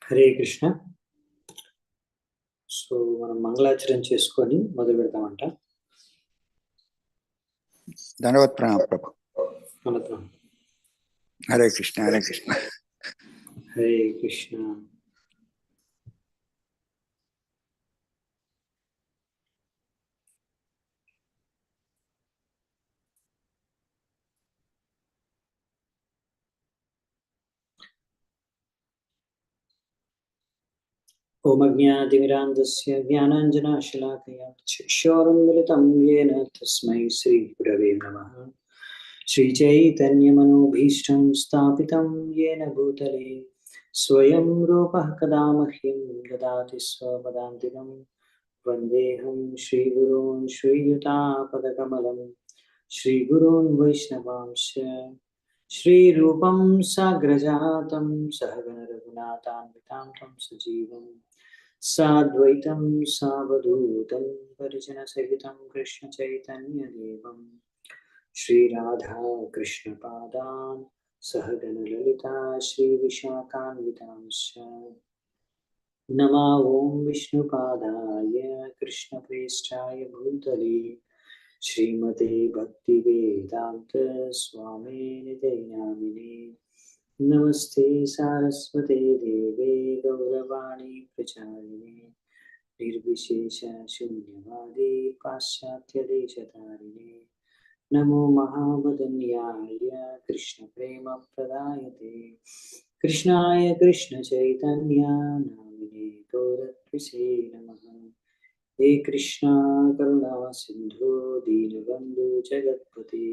Hare Krishna. So మనం మంగళాచరణ చేసుకొని మొదలు పెడతామంట. ధన్యవాద్ ప్రణామ ప్రభు. మనతో హరే కృష్ణ హరే కృష్ణ. హరే కృష్ణ. ఓం అజ్ఞాతిమిరాంధస్య జ్ఞానాంజనాశలాకయా చక్షురున్మిలితం యేన తస్మై శ్రీ గురవే నమః. శ్రీచైతన్యమనోభీష్టం స్థాపితం యేన భూతలే స్వయం రూపః కదా మహ్యం దదాతి స్వపదాంతికం. వందేహం శ్రీగురూన్ శ్రీయుతాపదకమలం శ్రీగురూన్ వైష్ణవాంశ శ్రీరూపం సాగ్రజాతం సహగణ రఘునాథాన్వితాం తం సజీవం సాద్వైతం సావధూతం పరిజన సహితం కృష్ణ చైతన్య దేవం శ్రీరాధా కృష్ణ పాదాన్ సహగణ లలితా శ్రీ విశాఖాన్వితాంశ. నమో ఓం విష్ణుపాదాయ కృష్ణప్రేష్ఠాయ భూతలే శ్రీమతే భక్తి వేదాంత స్వామినిధి నామినే. నమస్తే సారస్వతే దేవే గౌరవాణి ప్రచారిణే నిర్విశేష శూన్యవాది పాశ్చాత్య దేశతారిణే. నమో మహావదన్యాయ కృష్ణ ప్రేమ ప్రదాయతే కృష్ణాయ కృష్ణ చైతన్య నామినే గౌరత్విషే నమః. హే కృష్ణ కరుణా సింధు దీనబంధు జగత్పతే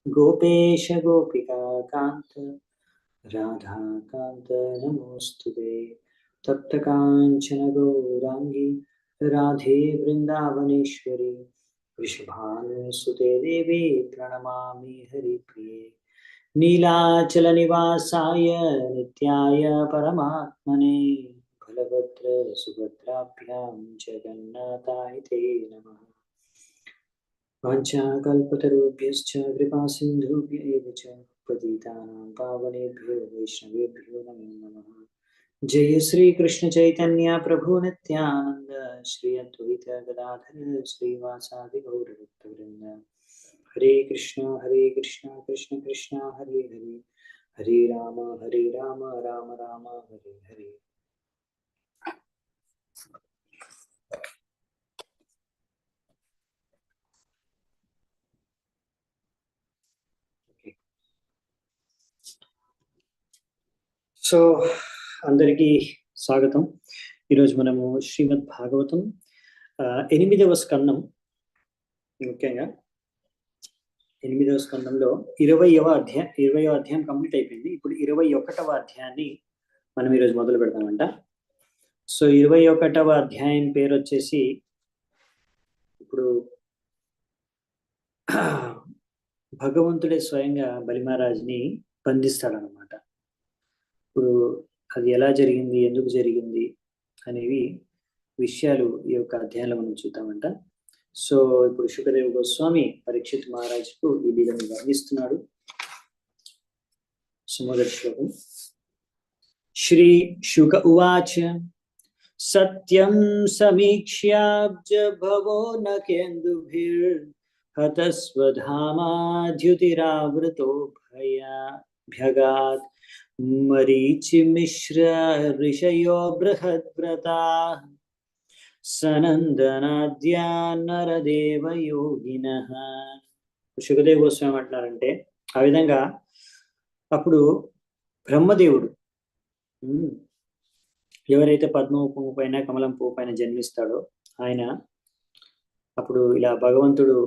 గోపేశ గోపికా కాంత రాధా కాంత నమోస్తుతే. తప్త కాంచన గౌరాంగి రాధే బృందావనేశ్వరి వృషభానుసుతే దేవి ప్రణమామి హరిప్రియ. నీలాచల నివాసాయ నిత్యాయ పరమాత్మనే బలభద్ర సుభద్రాభ్యాం జగన్నాథాయ తే నమః. వాంఛాకల్పతరుభ్యశ్చ కృపా సింధుభ్య ఏవ చ పతితానాం పావనేభ్యో వైష్ణవేభ్యో నమో నమః. జయ శ్రీ కృష్ణ చైతన్య ప్రభు నిత్యానంద శ్రీ అద్వైత గదాధర శ్రీవాసాది గౌరభక్తవృంద. హరే కృష్ణ కృష్ణ కృష్ణ హరే హరే హరే రామ రామ రామ హరే హరే. సో అందరికీ స్వాగతం. ఈరోజు మనము శ్రీమద్ భాగవతం 8వ స్కందం, ముఖ్యంగా 8వ స్కందంలో 20వ అధ్యాయం కంప్లీట్ అయిపోయింది. ఇప్పుడు 21వ అధ్యాయాన్ని మనం ఈరోజు మొదలు పెడతామంట. సో 21వ అధ్యాయం పేరు వచ్చేసి, ఇప్పుడు భగవంతుడే స్వయంగా బలి మహారాజ్ని బంధిస్తాడనమాట. ఇప్పుడు అది ఎలా జరిగింది, ఎందుకు జరిగింది అనేవి విషయాలు ఈ యొక్క అధ్యాయంలో మనం చూద్దామంట. సో ఇప్పుడు శుకదేవ గోస్వామి పరీక్షిత్ మహారాజుకు ఈ లీలను వర్ణిస్తున్నాడు. సుమోదర శ్లోకం. శ్రీ శుక ఉవాచ సత్యం సమీక్ష్యాబ్జ భవో నకేందుభిర్ హతస్వధామాద్యుతిరావృతో భయభ్యగాత్ మరీచిమిశ్ర ఋషయో బృహద్వ్రతాః సనందనాద్యా నరదేవ యోగినః. శుకదేవ గోస్వామి అంటున్నారంటే, ఆ విధంగా అప్పుడు బ్రహ్మదేవుడు ఎవరైతే పద్మ పువ్వు పైన కమలం పువ్వు పైన జన్మిస్తాడో ఆయన అప్పుడు ఇలా భగవంతుడు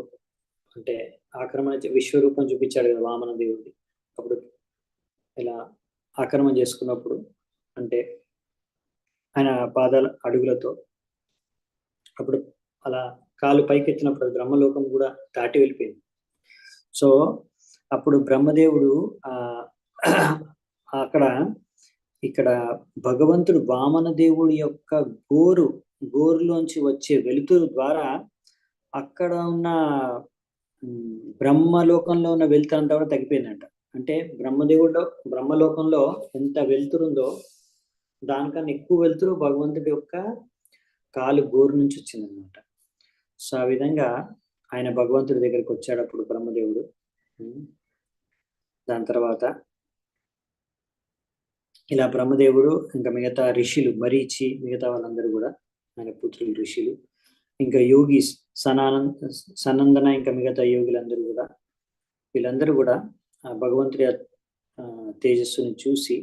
అంటే ఆక్రమణ విశ్వరూపం చూపించాడు కదా వామన దేవుడి. అప్పుడు ఇలా ఆక్రమణ చేసుకున్నప్పుడు అంటే ఆయన పాదాల అడుగులతో అప్పుడు అలా కాలు పైకెత్తినప్పుడు బ్రహ్మలోకం కూడా దాటి వెళ్ళిపోయింది. సో అప్పుడు బ్రహ్మదేవుడు ఇక్కడ భగవంతుడు వామన దేవుడి యొక్క గోరులోంచి వచ్చే వెలుతురు ద్వారా అక్కడ ఉన్న బ్రహ్మలోకంలో ఉన్న వెలుతురు అంతా కూడా తగ్గిపోయిందంట. అంటే బ్రహ్మలోకంలో ఎంత వెలుతురుందో దానికన్నా ఎక్కువ వెలుతురు భగవంతుడి యొక్క కాలు గోరు నుంచి వచ్చిందనమాట. సో ఆ విధంగా ఆయన భగవంతుడి దగ్గరికి వచ్చాడు అప్పుడు బ్రహ్మదేవుడు. దాని తర్వాత ఇలా బ్రహ్మదేవుడు ఇంకా మిగతా ఋషులు మరీచి మిగతా వాళ్ళందరూ కూడా ఆయన పుత్రులు ఋషులు, ఇంకా యోగీస్ సనందన ఇంకా మిగతా యోగులందరూ కూడా, వీళ్ళందరూ కూడా ఆ భగవంతుడి తేజస్సుని చూసి,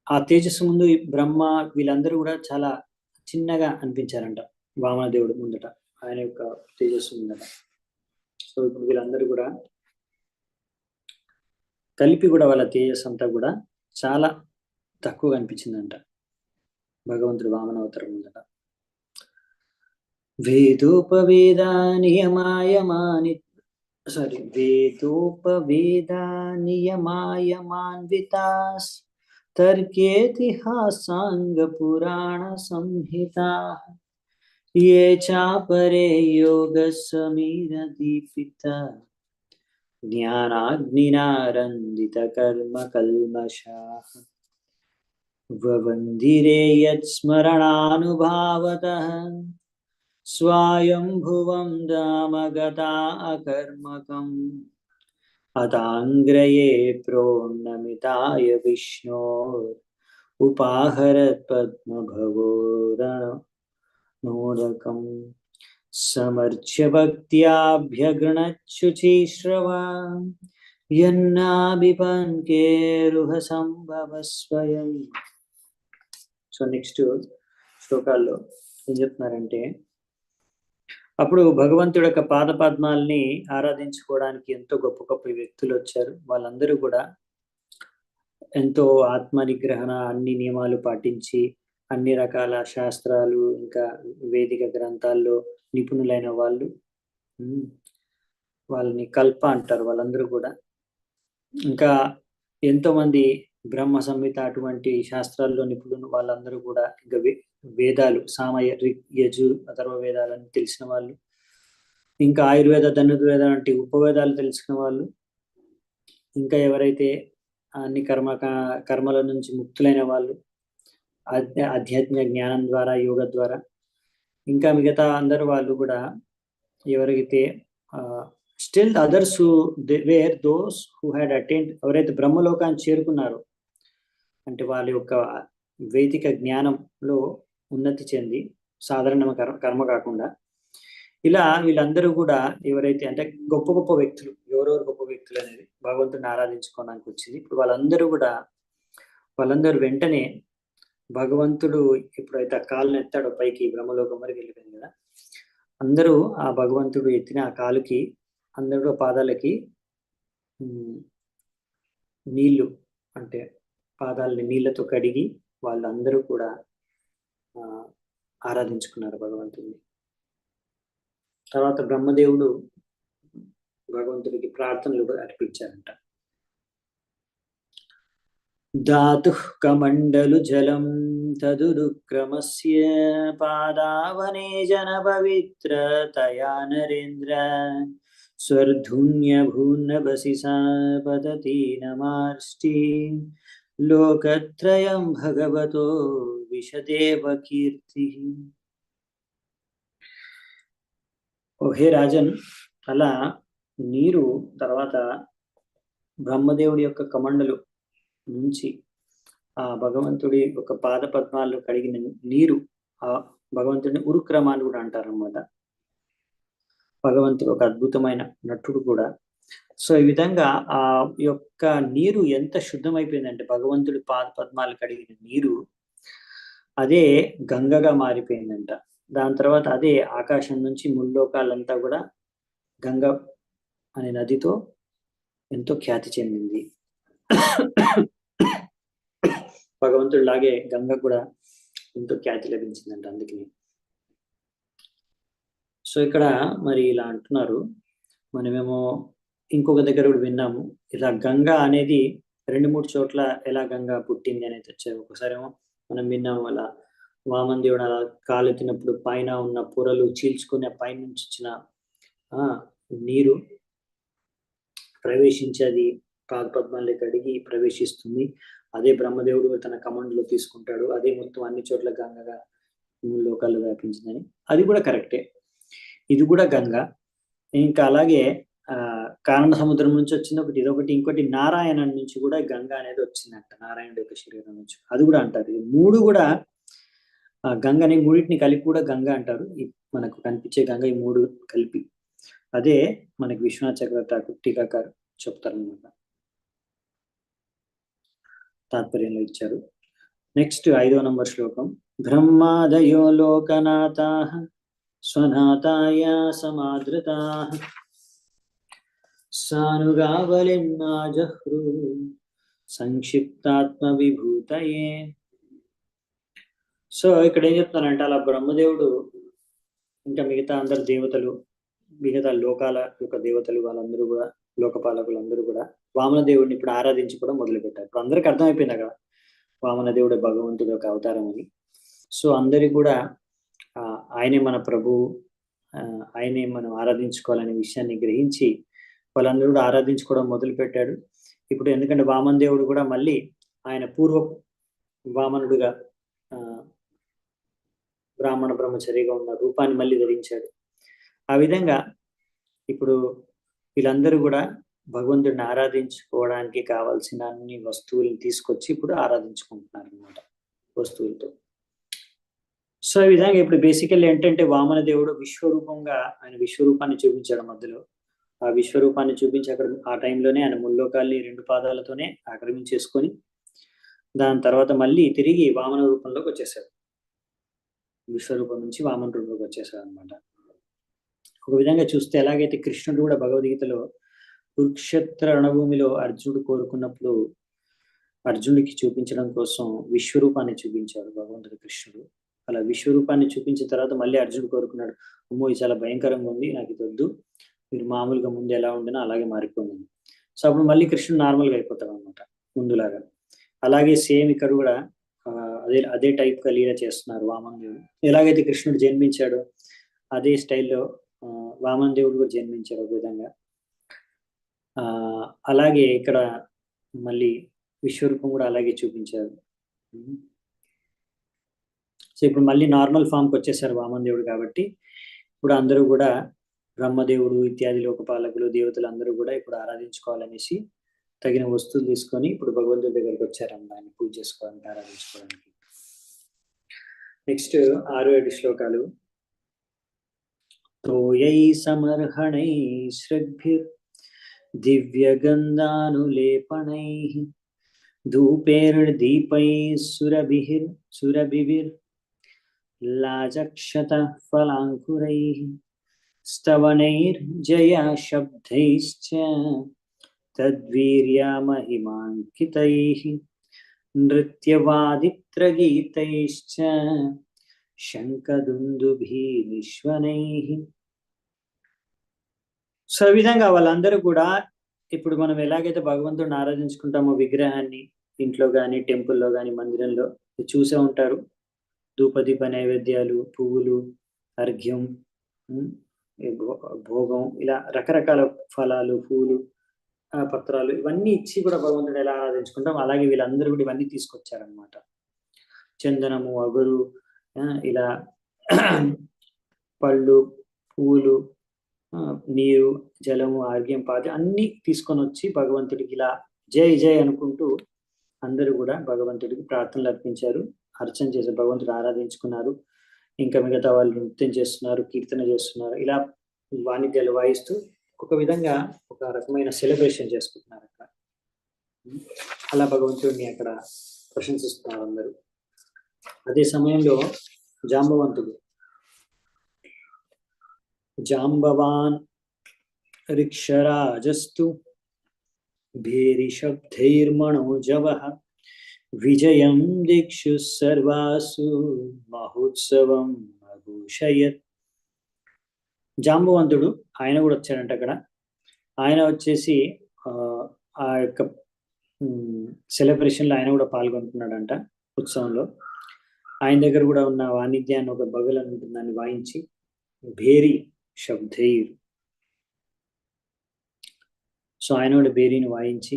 ఆ తేజస్సు ముందు బ్రహ్మ వీళ్ళందరూ కూడా చాలా చిన్నగా అనిపించారంట వామనదేవుడు ముందట, ఆయన యొక్క తేజస్సు ముందట. సో ఇప్పుడు వీళ్ళందరూ కూడా కలిపి కూడా వాళ్ళ తేజస్సు అంతా కూడా చాలా తక్కువగా అనిపించిందంట భగవంతుడు వామనావతారం ముందట. వేదోపవేదానియమాయమాన్వితాస్ తర్కేతిహాసాంగ పురాణ సంహితాః ये चापरे योगसमीरदीपित ज्ञानाग्निनारन्दितकर्मकल्मषाः ववन्दिरे यत्स्मरणानुभावतः स्वायम्भुवं धामगता अकर्मकम् अताङ्ग्रये प्रोन्नमिताय विष्णोर् उपाहरत्पद्मभवोरणोदकं समर्च्य भक्त्याभ्यगणच्छुचिश्रवा యన్నాభిపన్కేరుహ స్వయం. సో నెక్స్ట్ శ్లోకాల్లో ఏం చెప్తున్నారంటే, అప్పుడు భగవంతుడి యొక్క పాద పద్మాల్ని ఆరాధించుకోవడానికి ఎంతో గొప్ప గొప్ప వ్యక్తులు వచ్చారు. వాళ్ళందరూ కూడా ఎంతో ఆత్మ నిగ్రహణ, అన్ని నియమాలు పాటించి అన్ని రకాల శాస్త్రాలు ఇంకా వేదిక గ్రంథాల్లో నిపుణులైన వాళ్ళు, వాళ్ళని కల్ప అంటారు వాళ్ళందరూ కూడా. ఇంకా ఎంతో మంది బ్రహ్మ సంహిత అటువంటి శాస్త్రాల్లో నిపుణులు వాళ్ళందరూ కూడా, ఇంకా వేదాలు సామయ రిక్ యజు అథర్వ వేదాలని తెలిసిన వాళ్ళు, ఇంకా ఆయుర్వేద ధనుర్వేద వంటి ఉపవేదాలు తెలిసిన వాళ్ళు, ఇంకా ఎవరైతే అన్ని కర్మల నుంచి ముక్తులైన వాళ్ళు ఆధ్యాత్మిక జ్ఞానం ద్వారా యోగ ద్వారా, ఇంకా మిగతా అందరు వాళ్ళు కూడా ఎవరైతే still others where those who had attend, ఎవరైతే బ్రహ్మలోకాన్ని చేరుకున్నారో అంటే వాళ్ళ యొక్క వైదిక జ్ఞానంలో ఉన్నతి చెంది సాధారణ కర్మ కాకుండా, ఇలా వీళ్ళందరూ కూడా ఎవరైతే అంటే గొప్ప గొప్ప వ్యక్తులు, ఎవరెవరు గొప్ప వ్యక్తులు అనేది భగవంతుడిని ఆరాధించుకోవడానికి వచ్చింది. ఇప్పుడు వాళ్ళందరూ వెంటనే భగవంతుడు ఎప్పుడైతే ఆ కాలుని ఎత్తాడో పైకి బ్రహ్మలోకం వరకు వెళ్ళిపోయింది కదా, అందరూ ఆ భగవంతుడు ఎత్తిన ఆ కాలుకి అందరూ పాదాలకి నీళ్లు అంటే పాదాలని నీళ్లతో కడిగి వాళ్ళందరూ కూడా ఆరాధించుకున్నారు భగవంతుడిని. తర్వాత బ్రహ్మదేవుడు భగవంతుడికి ప్రార్థనలు కూడా అర్పించారంట. धातुः कमण्डलु जलं तदुरुक्रमस्य पादावने जनपवित्रतया नरेन्द्र स्वर्धुन्यभून्नभसिसा पतति नमार्ष्टि लोकत्रयं भगवतो विशदेव कीर्तिः. ఓ హే రాజన్, అలా నీరు తర్వాత బ్రహ్మదేవుడి యొక్క కమండలు నుంచి ఆ భగవంతుడి యొక్క పాద పద్మాలు కడిగిన నీరు ఆ భగవంతుడిని ఉరుక్రమాన్ని కూడా అంటారన్నమాట. భగవంతుడు ఒక అద్భుతమైన నటుడు కూడా. సో ఈ విధంగా ఆ యొక్క నీరు ఎంత శుద్ధమైపోయిందంటే భగవంతుడి పాద పద్మాలు కడిగిన నీరు అదే గంగగా మారిపోయిందంట. దాని తర్వాత అదే ఆకాశం నుంచి ముల్లోకాలంతా కూడా గంగ అనే నదితో ఎంతో ఖ్యాతి చెందింది. భగవంతుడు లాగే గంగ కూడా ఎంతో ఖ్యాతి లభించిందంట అందుకని. సో ఇక్కడ మరి ఇలా అంటున్నారు, మనమేమో ఇంకొక దగ్గర కూడా విన్నాము, ఇలా గంగ అనేది 2-3 చోట్ల ఎలా గంగ పుట్టింది అనేది వచ్చారు. ఒకసారేమో మనం విన్నాము, అలా వామన్ దేవుడు అలా కాలెత్తినప్పుడు పైన ఉన్న పొరలు చీల్చుకుని ఆ పైన నుంచి వచ్చిన నీరు ప్రవేశించి అది పాద పద్మాలకి అడిగి ప్రవేశిస్తుంది. అదే బ్రహ్మదేవుడు తన కమండ్లో తీసుకుంటాడు, అదే మొత్తం అన్ని చోట్ల గంగగా 3 లోకాలు వ్యాపించిందని. అది కూడా కరెక్టే. ఇది కూడా గంగ. ఇంకా అలాగే కారణ సముద్రం నుంచి వచ్చింది ఒకటి, ఇదొకటి, ఇంకోటి నారాయణ నుంచి కూడా గంగ అనేది వచ్చిందంట, నారాయణుడి యొక్క శరీరం నుంచి. అది కూడా అంటారు. ఈ 3 కూడా గంగని, మూడింటిని కలిపి కూడా గంగ అంటారు. మనకు కనిపించే గంగ ఈ 3 కలిపి. అదే మనకి విశ్వనాథ్ చక్రవర్తి టీకాకారు చెప్తారనమాట, తాత్పర్యంలో ఇచ్చారు. నెక్స్ట్ 5వ నంబర్ శ్లోకం. బ్రహ్మాదయో లోకనాథాః స్వనాథాయ సమాదృతాః సానుగావలిన్నాజహ్రు సంక్షిప్తాత్మ విభూతయే. సో ఇక్కడ ఏం చెప్తానంటే, అలా బ్రహ్మదేవుడు ఇంకా మిగతా అందరు దేవతలు, మిగతా లోకాల యొక్క దేవతలు వాళ్ళందరూ కూడా, లోకపాలకులందరూ కూడా వామన దేవుడిని ఇప్పుడు ఆరాధించుకోవడం మొదలుపెట్టారు. ఇప్పుడు అందరికి అర్థమైపోయింది కదా వామన దేవుడు భగవంతుడు ఒక అవతారం అని. సో అందరికి కూడా ఆయనే మన ప్రభువు, ఆయనే మనం ఆరాధించుకోవాలనే విషయాన్ని గ్రహించి వాళ్ళందరూ కూడా ఆరాధించుకోవడం మొదలు పెట్టాడు. ఇప్పుడు ఎందుకంటే వామన దేవుడు కూడా మళ్ళీ ఆయన పూర్వ వామనుడుగా బ్రాహ్మణ బ్రహ్మచర్యగా ఉన్న రూపాన్ని మళ్ళీ ధరించాడు. ఆ విధంగా ఇప్పుడు వీళ్ళందరూ కూడా భగవంతుడిని ఆరాధించుకోవడానికి కావాల్సిన అన్ని వస్తువులను తీసుకొచ్చి ఇప్పుడు ఆరాధించుకుంటున్నారు అన్నమాట, వస్తువులతో. సో ఈ విధంగా ఇప్పుడు బేసికల్లీ ఏంటంటే వామన దేవుడు విశ్వరూపంగా ఆయన విశ్వరూపాన్ని చూపించాడు మధ్యలో. ఆ విశ్వరూపాన్ని చూపించి అక్కడ ఆ టైంలోనే ఆయన ముల్లోకాల్ని 2 పాదాలతోనే ఆక్రమించేసుకొని దాని తర్వాత మళ్ళీ తిరిగి వామన రూపంలోకి వచ్చేసాడు. విశ్వరూపం నుంచి వామన రూపంలోకి వచ్చేసాడు అనమాట. ఒక విధంగా చూస్తే ఎలాగైతే కృష్ణుడు కూడా భగవద్గీతలో కురుక్షేత్ర రణభూమిలో అర్జునుడు కోరుకున్నప్పుడు అర్జునుడికి చూపించడం కోసం విశ్వరూపాన్ని చూపించాడు భగవంతుడు కృష్ణుడు. అలా విశ్వరూపాన్ని చూపించిన తర్వాత మళ్ళీ అర్జునుడు కోరుకున్నాడు, అమ్మో ఇది చాలా భయంకరంగా ఉంది, నాకు ఇది వద్దు, మీరు మామూలుగా ముందు ఎలా ఉండినా అలాగే మారిపోయింది. సో అప్పుడు మళ్ళీ కృష్ణుడు నార్మల్గా అయిపోతాడు అనమాట ముందులాగా. అలాగే సేమ్ ఇక్కడ కూడా అదే టైప్ గా లీల చేస్తున్నారు వామన దేవుడు. ఎలాగైతే కృష్ణుడు జన్మించాడో అదే స్టైల్లో వామన దేవుడు కూడా జన్మించారు ఒక విధంగా. అలాగే ఇక్కడ మళ్ళీ విశ్వరూపం కూడా అలాగే చూపించారు. సో ఇప్పుడు మళ్ళీ నార్మల్ ఫామ్కి వచ్చేసారు వామన దేవుడు. కాబట్టి ఇప్పుడు అందరూ కూడా బ్రహ్మదేవుడు ఇత్యాది లోకపాలకులు దేవతలు అందరూ కూడా ఇప్పుడు ఆరాధించుకోవాలనేసి తగిన వస్తువులు తీసుకొని ఇప్పుడు భగవంతుడి దగ్గరికి వచ్చారన్న ఆయన పూజ చేసుకోవడానికి, ఆరాధించుకోవడానికి. నెక్స్ట్ 6-7 శ్లోకాలు. తోయై సమర్హణై శ్రగ్భిర్ దివ్యగంధానులేపణైః ధూపైర్దీపై సురభిర్ లాజక్షత ఫలాంకురైః స్తవనైర్జయ శబ్దైశ్చ తద్వీర్య మహిమాంకితైః నృత్యవాదిత్రగీతైశ్చ శంఖదుందుభీనిశ్వనైః. సో ఈ విధంగా వాళ్ళందరూ కూడా ఇప్పుడు మనం ఎలాగైతే భగవంతుడిని ఆరాధించుకుంటామో విగ్రహాన్ని ఇంట్లో కానీ టెంపుల్లో కానీ మందిరంలో చూసే ఉంటారు. ధూపదీప నైవేద్యాలు, పువ్వులు, అర్ఘ్యం, భోగం, ఇలా రకరకాల ఫలాలు, పూలు, పత్రాలు ఇవన్నీ ఇచ్చి కూడా భగవంతుడు ఎలా ఆరాధించుకుంటాం అలాగే వీళ్ళందరూ కూడా ఇవన్నీ తీసుకొచ్చారనమాట. చందనము, అగురు, ఇలా పళ్ళు, పువ్వులు, నీరు, జలము, ఆర్ఘ్యం, పాద్యం అన్ని తీసుకొని వచ్చి భగవంతుడికి ఇలా జై జై అనుకుంటూ అందరూ కూడా భగవంతుడికి ప్రార్థనలు అర్పించారు, అర్చన చేశారు, భగవంతుడు ఆరాధించుకున్నారు. ఇంకా మిగతా వాళ్ళు నృత్యం చేస్తున్నారు, కీర్తన చేస్తున్నారు, ఇలా వాణిజ్యాలు వాయిస్తూ ఒక విధంగా ఒక రకమైన సెలబ్రేషన్ చేసుకుంటున్నారు అక్కడ. అలా భగవంతుడిని అక్కడ ప్రశంసిస్తున్నారు అందరూ. అదే సమయంలో జాంబవంతుడు జాంబవాన్ రిక్షరాజస్తు భేరి శబ్దైర్మణోజవః విజయం దిక్షు సర్వాసు మహోత్సవం అఘోషయత్. జాంబవంతుడు ఆయన కూడా వచ్చాడంట అక్కడ. ఆయన వచ్చేసి ఆ యొక్క సెలబ్రేషన్లో ఆయన కూడా పాల్గొంటున్నాడంట ఉత్సవంలో. ఆయన దగ్గర కూడా ఉన్న వాణిజ్యాన్ని ఒక బగల్ అని ఉంటుంది, దాన్ని వాయించి భేరి శబ్దైర్, సో ఆయన కూడా బేరీని వాయించి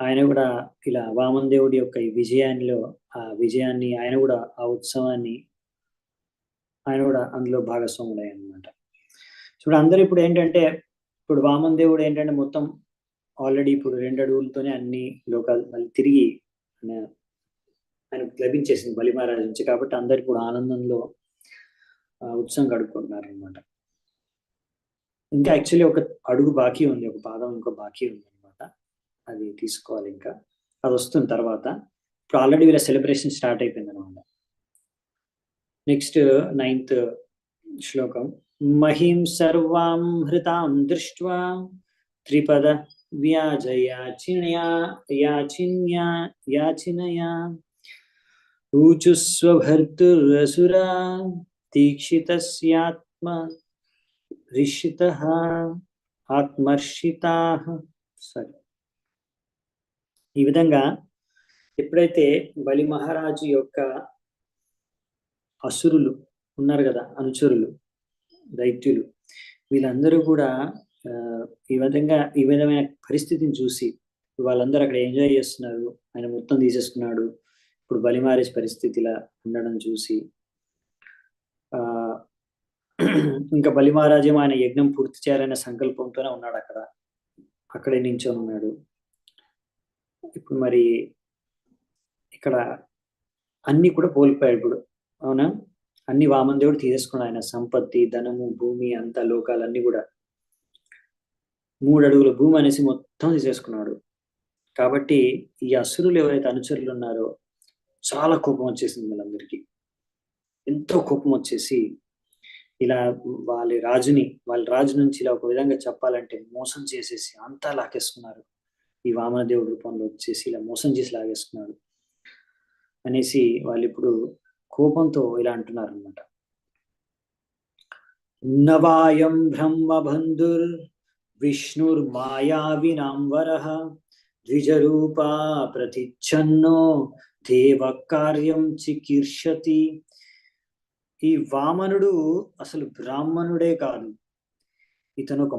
ఆయన కూడా ఇలా వామన దేవుడి యొక్క ఈ విజయాన్ని ఆయన కూడా ఆ ఉత్సవాన్ని ఆయన కూడా అందులో భాగస్వాములయ్యారు అన్నమాట. ఇప్పుడు అందరూ ఇప్పుడు ఏంటంటే ఇప్పుడు వామన దేవుడు ఏంటంటే మొత్తం ఆల్రెడీ ఇప్పుడు 2 అడుగులతోనే అన్ని లోకాలు మళ్ళీ తిరిగి ఆయనకు లభించేసింది బలి మహారాజు నుంచి. కాబట్టి అందరు ఇప్పుడు ఆనందంలో ఉత్సవం గడుపుకుంటున్నారు అనమాట. ఇంకా యాక్చువల్లీ ఒక అడుగు బాకీ ఉంది, ఒక పాదం ఇంకో బాకీ ఉంది అనమాట. అది తీసుకోవాలి, ఇంకా అది వస్తుంది తర్వాత. ఇప్పుడు ఆల్రెడీ వీళ్ళ సెలబ్రేషన్ స్టార్ట్ అయిపోయింది అనమాట. నెక్స్ట్ 9th శ్లోకం. మహిం సర్వాం హృతాం దృష్ట్వా త్రిపద యాచినయా ఊచుస్వభర్తురసురా దీక్షితస్యాత్మ ఆత్మర్షితాః. సరే, ఈ విధంగా ఎప్పుడైతే బలి మహారాజు యొక్క అసురులు ఉన్నారు కదా, అనుచరులు, దైత్యులు, వీళ్ళందరూ కూడా ఈ విధమైన పరిస్థితిని చూసి వాళ్ళందరూ అక్కడ ఎంజాయ్ చేస్తున్నారు. ఆయన మొత్తం తీసేసుకున్నాడు. ఇప్పుడు బలి మహారాజ్ పరిస్థితి ఇలా ఉండడం చూసి ఇంకా బలి మహారాజేమో ఆయన యజ్ఞం పూర్తి చేయాలనే సంకల్పంతోనే ఉన్నాడు, అక్కడే నించొని ఉన్నాడు. ఇప్పుడు మరి ఇక్కడ అన్ని కూడా కోల్పోయాడు ఇప్పుడు, అవునా? అన్ని వామన దేవుడు తీసేసుకున్నాడు. ఆయన సంపత్తి, ధనము, భూమి, అంతా లోకాలన్నీ కూడా 3 అడుగుల భూమి అనేసి మొత్తం తీసేసుకున్నాడు. కాబట్టి ఈ అసురులు ఎవరైతే అనుచరులు ఉన్నారో చాలా కోపం వచ్చేసింది వాళ్ళందరికీ. ఎంతో కోపం వచ్చేసి ఇలా వాళ్ళ రాజు నుంచి ఇలా ఒక విధంగా చెప్పాలంటే మోసం చేసేసి అంతా లాగేసుకున్నారు. ఈ వామన దేవుడి రూపంలో వచ్చేసి ఇలా మోసం చేసి లాగేసుకున్నాడు అనేసి వాళ్ళు ఇప్పుడు కోపంతో ఇలా అంటున్నారు అనమాట. నవాయం బ్రహ్మబంధుర్ విష్ణుర్ మాయావినాంబరః ద్విజరూపా ప్రతిచ్ఛన్నో దేవ కార్యం చికీర్షతి. ఈ వామనుడు అసలు బ్రాహ్మణుడే కాదు, ఇతను ఒక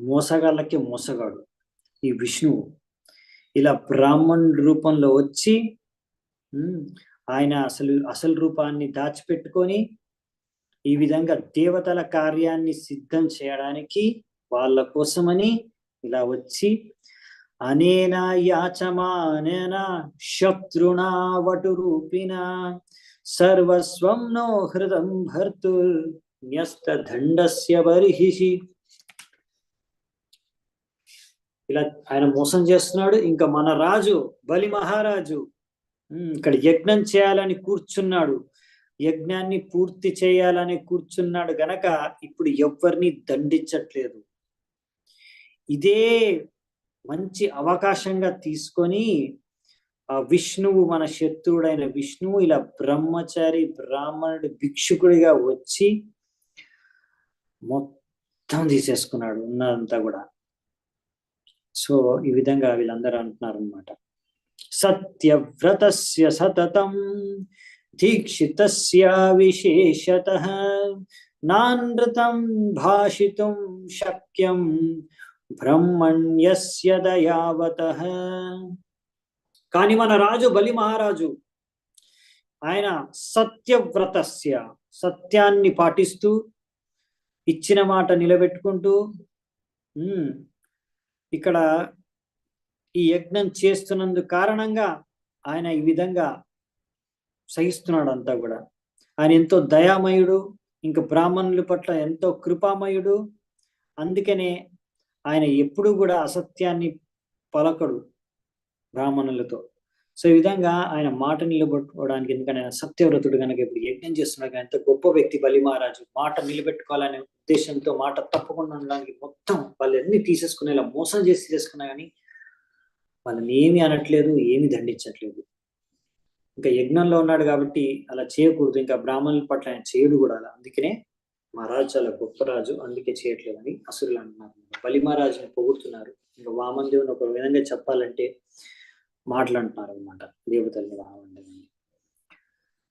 మోసగాళ్ళకి మోసగాడు. ఈ విష్ణువు ఇలా బ్రాహ్మణుడి రూపంలో వచ్చి ఆయన అసలు రూపాన్ని దాచిపెట్టుకొని ఈ విధంగా దేవతల కార్యాన్ని సిద్ధం చేయడానికి వాళ్ళ కోసమని ఇలా వచ్చి అనేనా యాచమానేనా శత్రునా వటు రూపినా సర్వస్వం నో హృదం భర్తుర్ న్యస్త దండస్య బర్హిషి. ఇలా ఆయన మోసం చేస్తున్నాడు. ఇంకా మన రాజు బలి మహారాజు ఇక్కడ యజ్ఞం చేయాలని కూర్చున్నాడు, యజ్ఞాన్ని పూర్తి చేయాలని కూర్చున్నాడు గనక ఇప్పుడు ఎవరిని దండించట్లేదు. ఇదే మంచి అవకాశంగా తీసుకొని ఆ విష్ణువు, మన శత్రువుడైన విష్ణువు ఇలా బ్రహ్మచారి బ్రాహ్మణుడు భిక్షుకుడిగా వచ్చి మొత్తం తీసేసుకున్నాడు ఉన్నదంతా కూడా. సో ఈ విధంగా వీళ్ళందరూ అంటున్నారు అన్నమాట. సత్యవ్రతస్య సతతం దీక్షితస్య విశేషతః నానృతం భాషితుం శక్యం బ్రహ్మణ్యస్య దయావతః. కానీ మన రాజు బలి మహారాజు ఆయన సత్యవ్రతస్య, సత్యాన్ని పాటిస్తూ ఇచ్చిన మాట నిలబెట్టుకుంటూ ఇక్కడ ఈ యజ్ఞం చేస్తున్నందు కారణంగా ఆయన ఈ విధంగా సహిస్తున్నాడు అంతా కూడా. ఆయన ఎంతో దయామయుడు, ఇంకా బ్రాహ్మణుల పట్ల ఎంతో కృపామయుడు. అందుకనే ఆయన ఎప్పుడు కూడా అసత్యాన్ని పలకడు బ్రాహ్మణులతో. సో ఈ విధంగా ఆయన మాట నిలబెట్టుకోవడానికి, ఎందుకంటే ఆయన సత్యవ్రతుడు కనుక ఇప్పుడు యజ్ఞం చేస్తున్నాడు. ఎంత గొప్ప వ్యక్తి బలి మహారాజు, మాట నిలబెట్టుకోవాలనే ఉద్దేశంతో, మాట తప్పకుండా ఉండడానికి మొత్తం వాళ్ళన్నీ తీసేసుకునేలా మోసం చేసి తీసేసుకున్నా కానీ వాళ్ళని ఏమి అనట్లేదు, ఏమి దండించట్లేదు. ఇంకా యజ్ఞంలో ఉన్నాడు కాబట్టి అలా చేయకూడదు, ఇంకా బ్రాహ్మణుల పట్ల ఆయన చేయడు కూడా అలా. అందుకనే మా రాజు చాలా గొప్ప రాజు, అందుకే చేయట్లేదని అసురులు అంటున్నారు. బలి మహారాజుని పొగుడుతున్నారు. ఇంకా వామన దేవుని ఒక విధంగా చెప్పాలంటే మాట్లాడుతున్నారు అనమాట దేవతల్ని రావండి.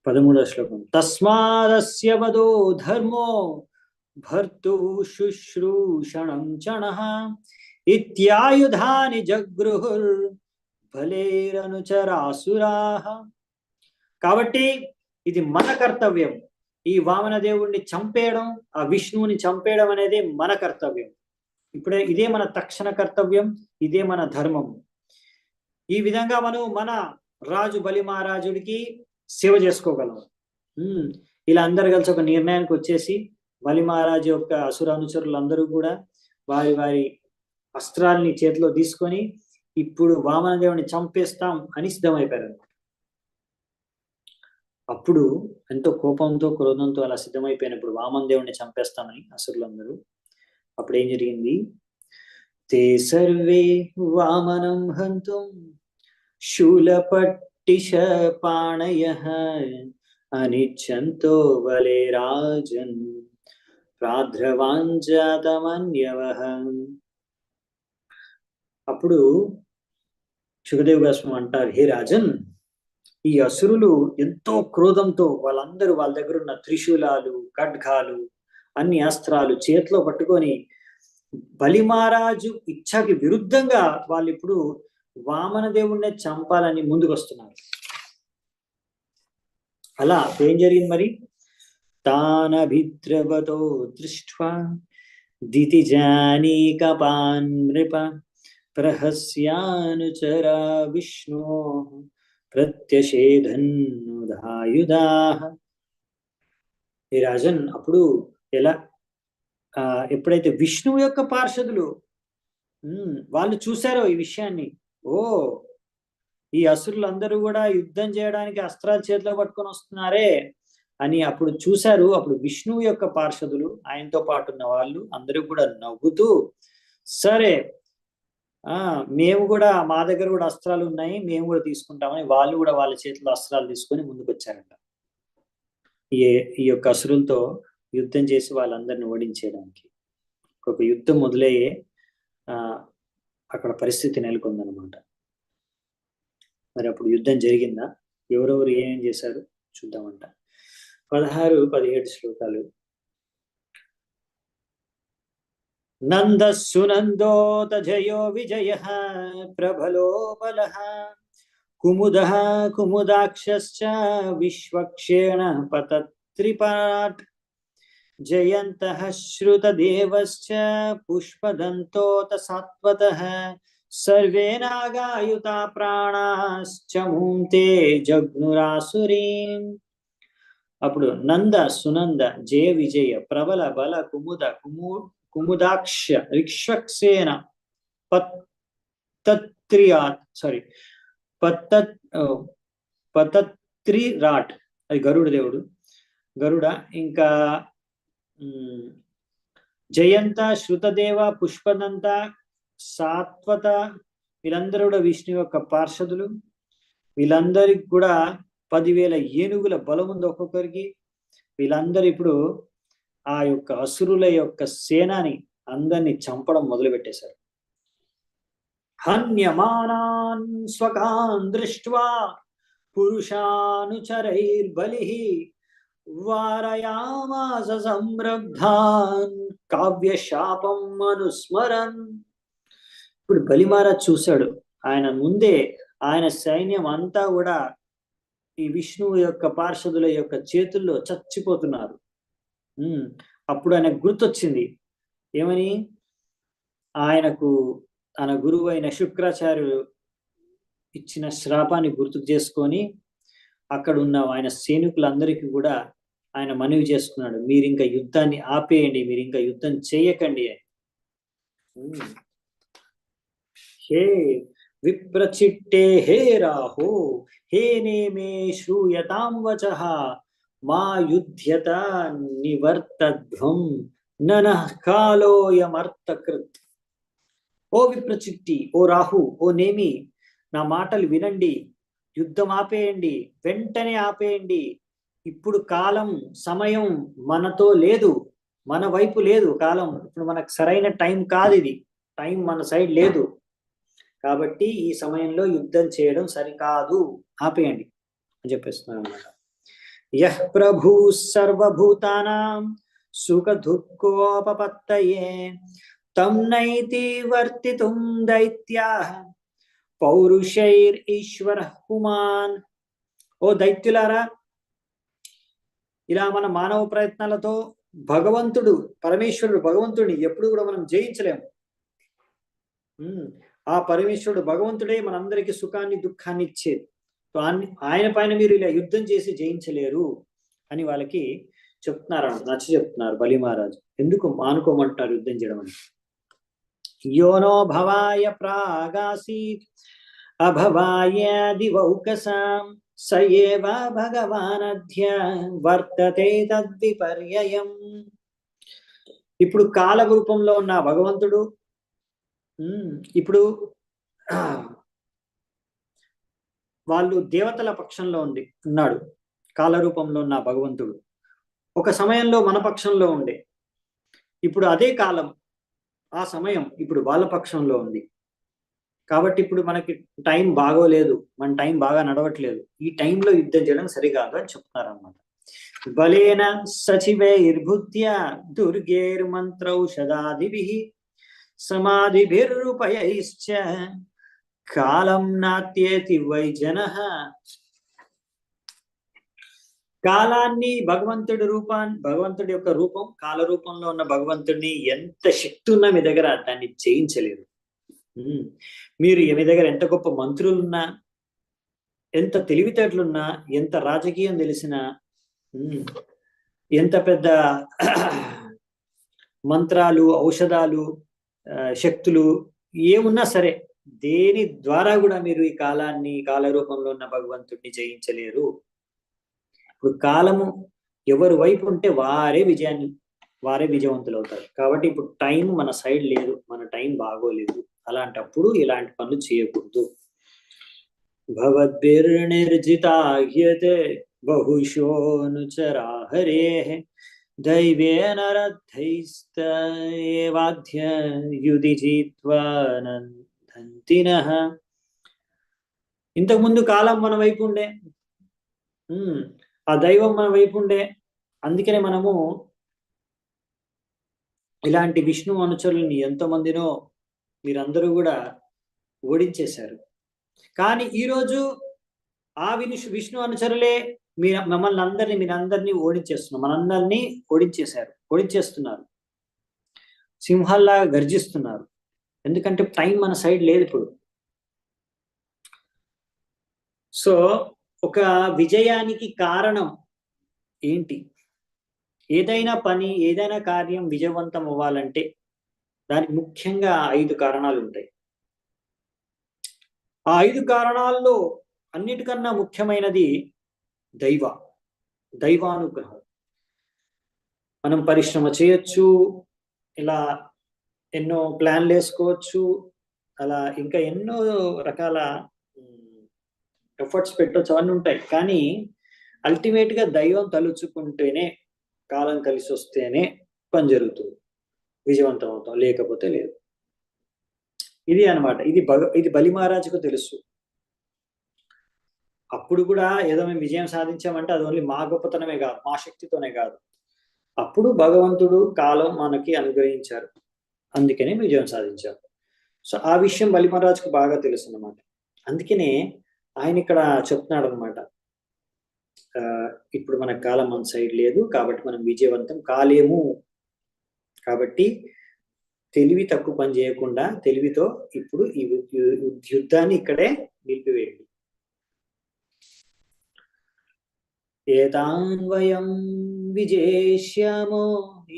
13వ శ్లోకం. తస్మాదస్య వదో ధర్మో భర్తు శుశ్రూషణం చణః ఇత్యాయుధాని జగృహుర్ బలేరనుచరాసురాః. కాబట్టి ఇది మన కర్తవ్యం. ఈ వామన దేవుణ్ణి చంపేయడం, ఆ విష్ణువుని చంపేయడం అనేది మన కర్తవ్యం. ఇదే మన తక్షణ కర్తవ్యం, ఇదే మన ధర్మం. ఈ విధంగా మనం మన రాజు బలి మహారాజుడికి సేవ చేసుకోగలం. ఇలా అందరు కలిసి ఒక నిర్ణయానికి వచ్చేసి బలి మహారాజు యొక్క అసుర అనుచరులందరూ కూడా వారి వారి అస్త్రాల్ని చేతిలో తీసుకొని ఇప్పుడు వామన దేవుని చంపేస్తాం అని సిద్ధమైపోయారు. అప్పుడు ఎంతో కోపంతో క్రోధంతో అలా సిద్ధమైపోయినప్పుడు వామన దేవుణ్ణి చంపేస్తామని అసురులందరూ, అప్పుడు ఏం జరిగింది? తే సర్వే వామనం హంతుం శూలపట్టిష పాణయః అనిచ్చంతో బలే రాజన్ ప్రాద్రవాంజాతమన్యవః. అప్పుడు సుఖదేవ్ గోస్వామి అంటారు, హే రాజన్, ఈ అసురులు ఎంతో క్రోధంతో వాళ్ళ దగ్గర ఉన్న త్రిశూలాలు, ఖడ్గాలు, అన్ని అస్త్రాలు చేతిలో పట్టుకొని బలి మహారాజు ఇచ్ఛకి విరుద్ధంగా వాళ్ళు ఇప్పుడు వామన దేవుణ్ణి చంపాలని ముందుకు వస్తున్నారు. అలా ఏం జరిగింది మరి? తానభిద్రవతో దృష్ట్వా దితిజానీకపాన్ నృప ప్రహస్యానుచరా విష్ణు ప్రత్యషేధన్నుదాయుధాః. ఈ రాజన్ అప్పుడు ఎప్పుడైతే విష్ణువు యొక్క పార్షదులు వాళ్ళు చూశారో ఈ విషయాన్ని, ఈ అసురులందరూ కూడా యుద్ధం చేయడానికి అస్త్రాలు చేతిలో పట్టుకొని వస్తున్నారే అని అప్పుడు చూశారు. అప్పుడు విష్ణువు యొక్క పార్షదులు, ఆయనతో పాటు ఉన్న వాళ్ళు అందరూ కూడా నవ్వుతూ, సరే మేము కూడా, మా దగ్గర కూడా అస్త్రాలు ఉన్నాయి, మేము కూడా తీసుకుంటామని వాళ్ళు కూడా వాళ్ళ చేతిలో అస్త్రాలు తీసుకొని ముందుకు వచ్చారంట ఈ యొక్క అసురులతో యుద్ధం చేసి వాళ్ళందరిని ఓడించేయడానికి. ఒక యుద్ధం మొదలయ్యే అక్కడ పరిస్థితి నెలకొందనమాట. మరి అప్పుడు యుద్ధం జరిగిందా? ఎవరెవరు ఏమేం చేశారు చూద్దామంట. 16-17 శ్లోకాలు. నందస్సునందోత జయో విజయః ప్రభలో బలః కుముదః కుముదాక్షశ్చ విశ్వక్షేణ పతత్రిపాట్ జయంతః శ్రుతదేవశ్చ పుష్పదంతోత సాత్వతః సర్వే నాగాయుతా ప్రాణాశ్చముంతే జగ్నురాసురీం. అప్పుడు నంద సునంద జయ విజయ ప్రబల బల కుముద కుముదాక్ష రిక్షక్సేన పతత్రిరాట్, అది గరుడు దేవుడు, గరుడ, ఇంకా జయంత, శృతదేవ, పుష్పదంత, సాత్వత, వీళ్ళందరూ కూడా విష్ణు యొక్క పార్షదులు. వీళ్ళందరికి కూడా 10,000 ఏనుగుల బలం ఉంది ఒక్కొక్కరికి. వీళ్ళందరూ ఇప్పుడు ఆ యొక్క అసురుల యొక్క సేనాని అందరినీ చంపడం మొదలు పెట్టేశారు. హన్యమానాన్ స్వకాన్ దృష్ట్వా పురుషానుచరైర్బలిః వారయామాస సంరబ్ధాన్ కావ్యశాపం అనుస్మరన్. ఇప్పుడు బలి మహారాజ్ చూశాడు, ఆయన ముందే ఆయన సైన్యం అంతా కూడా ఈ విష్ణువు యొక్క పార్షదుల యొక్క చేతుల్లో చచ్చిపోతున్నారు. అప్పుడు ఆయనకు గుర్తొచ్చింది, ఏమని? ఆయనకు తన గురువు అయిన శుక్రాచార్యుడు ఇచ్చిన శ్రాపాన్ని గుర్తు చేసుకొని అక్కడ ఉన్న ఆయన సైనికులందరికీ కూడా ఆయన మనవి చేసుకున్నాడు, మీరు ఇంకా యుద్ధాన్ని ఆపేయండి, మీరు ఇంకా యుద్ధం చేయకండి అని. హే విప్రచిట్టే హే రాహో హే నేమే శ్రూయతాం వచః మా యుధ్యత నివర్తధ్వం ననః కాలోయమర్థకృత్. ఓ విప్రచిట్టి, ఓ రాహు, ఓ నేమి, నా మాటలు వినండి, యుద్ధం ఆపేయండి, వెంటనే ఆపేయండి. ఇప్పుడు కాలం సమయం మనతో లేదు, మన వైపు లేదు కాలం. ఇప్పుడు మనకు సరైన టైం కాదు, ఇది టైం మన సైడ్ లేదు. కాబట్టి ఈ సమయంలో యుద్ధం చేయడం సరికాదు, ఆపేయండి అని చెప్పేస్తున్నాను అన్నమాట. యః ప్రభు సర్వభూతానాం సుఖ దుఃఖోపపత్తయే తం నైతి వర్తితుం దైత్యాః పౌరుషైరీశ్వరః పుమాన్. ఓ దైత్యులారా, ఇలా మన మానవ ప్రయత్నాలతో భగవంతుడు పరమేశ్వరుడు భగవంతుడిని ఎప్పుడు కూడా మనం జయించలేము. ఆ పరమేశ్వరుడు భగవంతుడే మనందరికీ సుఖాన్ని దుఃఖాన్ని ఇచ్చేది. ఆయన పైన మీరు ఇలా యుద్ధం చేసి జయించలేరు అని వాళ్ళకి చెప్తున్నారు, నచ్చ చెప్తున్నారు బలి మహారాజు. ఎందుకు మానుకోమంటారు యుద్ధం చేయడం అని? యోనో భవాయ ప్రాగాసీత్ అభవాయ దివౌకసాం సయేవ భగవానధ్య వర్తతే తద్విపర్యయం. ఇప్పుడు కాల రూపంలో ఉన్న భగవంతుడు ఇప్పుడు వాళ్ళు దేవతల పక్షంలో ఉన్నాడు. కాల రూపంలో ఉన్న భగవంతుడు ఒక సమయంలో మన పక్షంలో ఉండే, ఇప్పుడు అదే కాలం ఆ సమయం ఇప్పుడు వాళ్ళ పక్షంలో ఉంది. కాబట్టి ఇప్పుడు మనకి టైం బాగోలేదు, మన టైం బాగా నడవట్లేదు, ఈ టైంలో యుద్ధం చేయడం సరికాదు అని చెప్తున్నారు అన్నమాట. బలేన సచివైర్బుద్ధ్య దుర్గేర్మంత్రౌషధాదిభిః సమాధిభిరుపయైశ్చ కాలం నాత్యేతి వై జనః. కాలాన్ని భగవంతుడి యొక్క రూపం, కాల రూపంలో ఉన్న భగవంతుడిని ఎంత శక్తి ఉన్నా మీ దగ్గర దాన్ని జయించలేరు. మీరు మీ దగ్గర ఎంత గొప్ప మంత్రులున్నా, ఎంత తెలివితేటలున్నా, ఎంత రాజకీయం తెలిసినా, ఎంత పెద్ద మంత్రాలు, ఔషధాలు, శక్తులు ఏమున్నా సరే, దేని ద్వారా కూడా మీరు ఈ కాలాన్ని, కాల రూపంలో ఉన్న భగవంతుడిని జయించలేరు. ఇప్పుడు కాలము ఎవరి వైపు ఉంటే వారే విజయవంతులు అవుతారు. కాబట్టి ఇప్పుడు టైం మన సైడ్ లేదు, మన టైం బాగోలేదు. అలాంటప్పుడు ఇలాంటి పనులు చేయకూడదు. భవద్భిర్నిర్జితాహ్యతే బహుశోనుచరా హరేః దైవేన రథైస్తయేవాధ్య యుధి జిత్వా నందంతినః. ఇంతకుముందు కాలం మన వైపు ఉండే, ఆ దైవం మన వైపు ఉండే, అందుకనే మనము ఇలాంటి విష్ణు అనుచరులని ఎంతో మందినో మీరందరూ కూడా ఓడించేశారు. కానీ ఈరోజు ఆ విష్ణు అనుచరులే మీరందరినీ ఓడించేస్తున్నారు, మనందరినీ ఓడించేస్తున్నారు, సింహాల్లాగా గర్జిస్తున్నారు. ఎందుకంటే టైం మన సైడ్ లేదు ఇప్పుడు. సో ఒక విజయానికి కారణం ఏంటి? ఏదైనా పని, ఏదైనా కార్యం విజయవంతం అవ్వాలంటే దానికి ముఖ్యంగా 5 కారణాలు ఉంటాయి. ఆ 5 కారణాల్లో అన్నిటికన్నా ముఖ్యమైనది దైవానుగ్రహం. మనం పరిశ్రమ చేయొచ్చు, ఇలా ఎన్నో ప్లాన్లు వేసుకోవచ్చు, అలా ఇంకా ఎన్నో రకాల ఎఫర్ట్స్ పెట్టవచ్చు, అవన్నీ ఉంటాయి. కానీ అల్టిమేట్ గా దైవం తలుచుకుంటేనే, కాలం కలిసి వస్తేనే పని జరుగుతుంది, విజయవంతం అవుతాం, లేకపోతే లేదు. ఇది అన్నమాట. ఇది బలి మహారాజుకు తెలుసు. అప్పుడు కూడా ఏదో మేము విజయం సాధించామంటే అది ఓన్లీ మా గొప్పతనమే కాదు, మా శక్తితోనే కాదు, అప్పుడు భగవంతుడు కాలం మనకి అనుగ్రహించారు, అందుకనే విజయం సాధించారు. సో ఆ విషయం బలి మహారాజుకు బాగా తెలుసు అన్నమాట. అందుకనే ఆయన ఇక్కడ చెప్తున్నాడు అనమాట, ఇప్పుడు మన కాలం మన సైడ్ లేదు, కాబట్టి మనం విజయవంతం కాలేము. కాబట్టి తెలివి తక్కువ పని చేయకుండా తెలివితో ఇప్పుడు ఈ యుద్ధాన్ని ఇక్కడే నిలిపివేయండి. ఏతాన్ వయం విజేష్యామో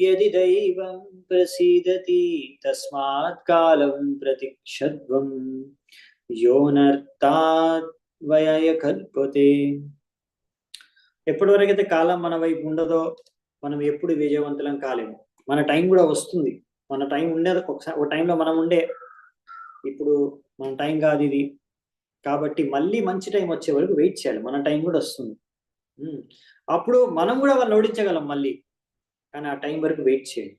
యది దైవం ప్రసీదతి తస్మాత్ కాలం ప్రతిక్షద్వం యోనర్తాత్ వయ కల్పతే. ఎప్పటి వరకైతే కాలం మన వైపు ఉండదో మనం ఎప్పుడు విజయవంతులం కాలేము. మన టైం కూడా వస్తుంది, మన టైం ఉండేది ఒక టైంలో మనం ఉండే, ఇప్పుడు మన టైం కాదు ఇది. కాబట్టి మళ్ళీ మంచి టైం వచ్చే వరకు వెయిట్ చేయాలి, మన టైం కూడా వస్తుంది. అప్పుడు మనం కూడా వాళ్ళని ఓడించగలం మళ్ళీ, కానీ ఆ టైం వరకు వెయిట్ చేయండి,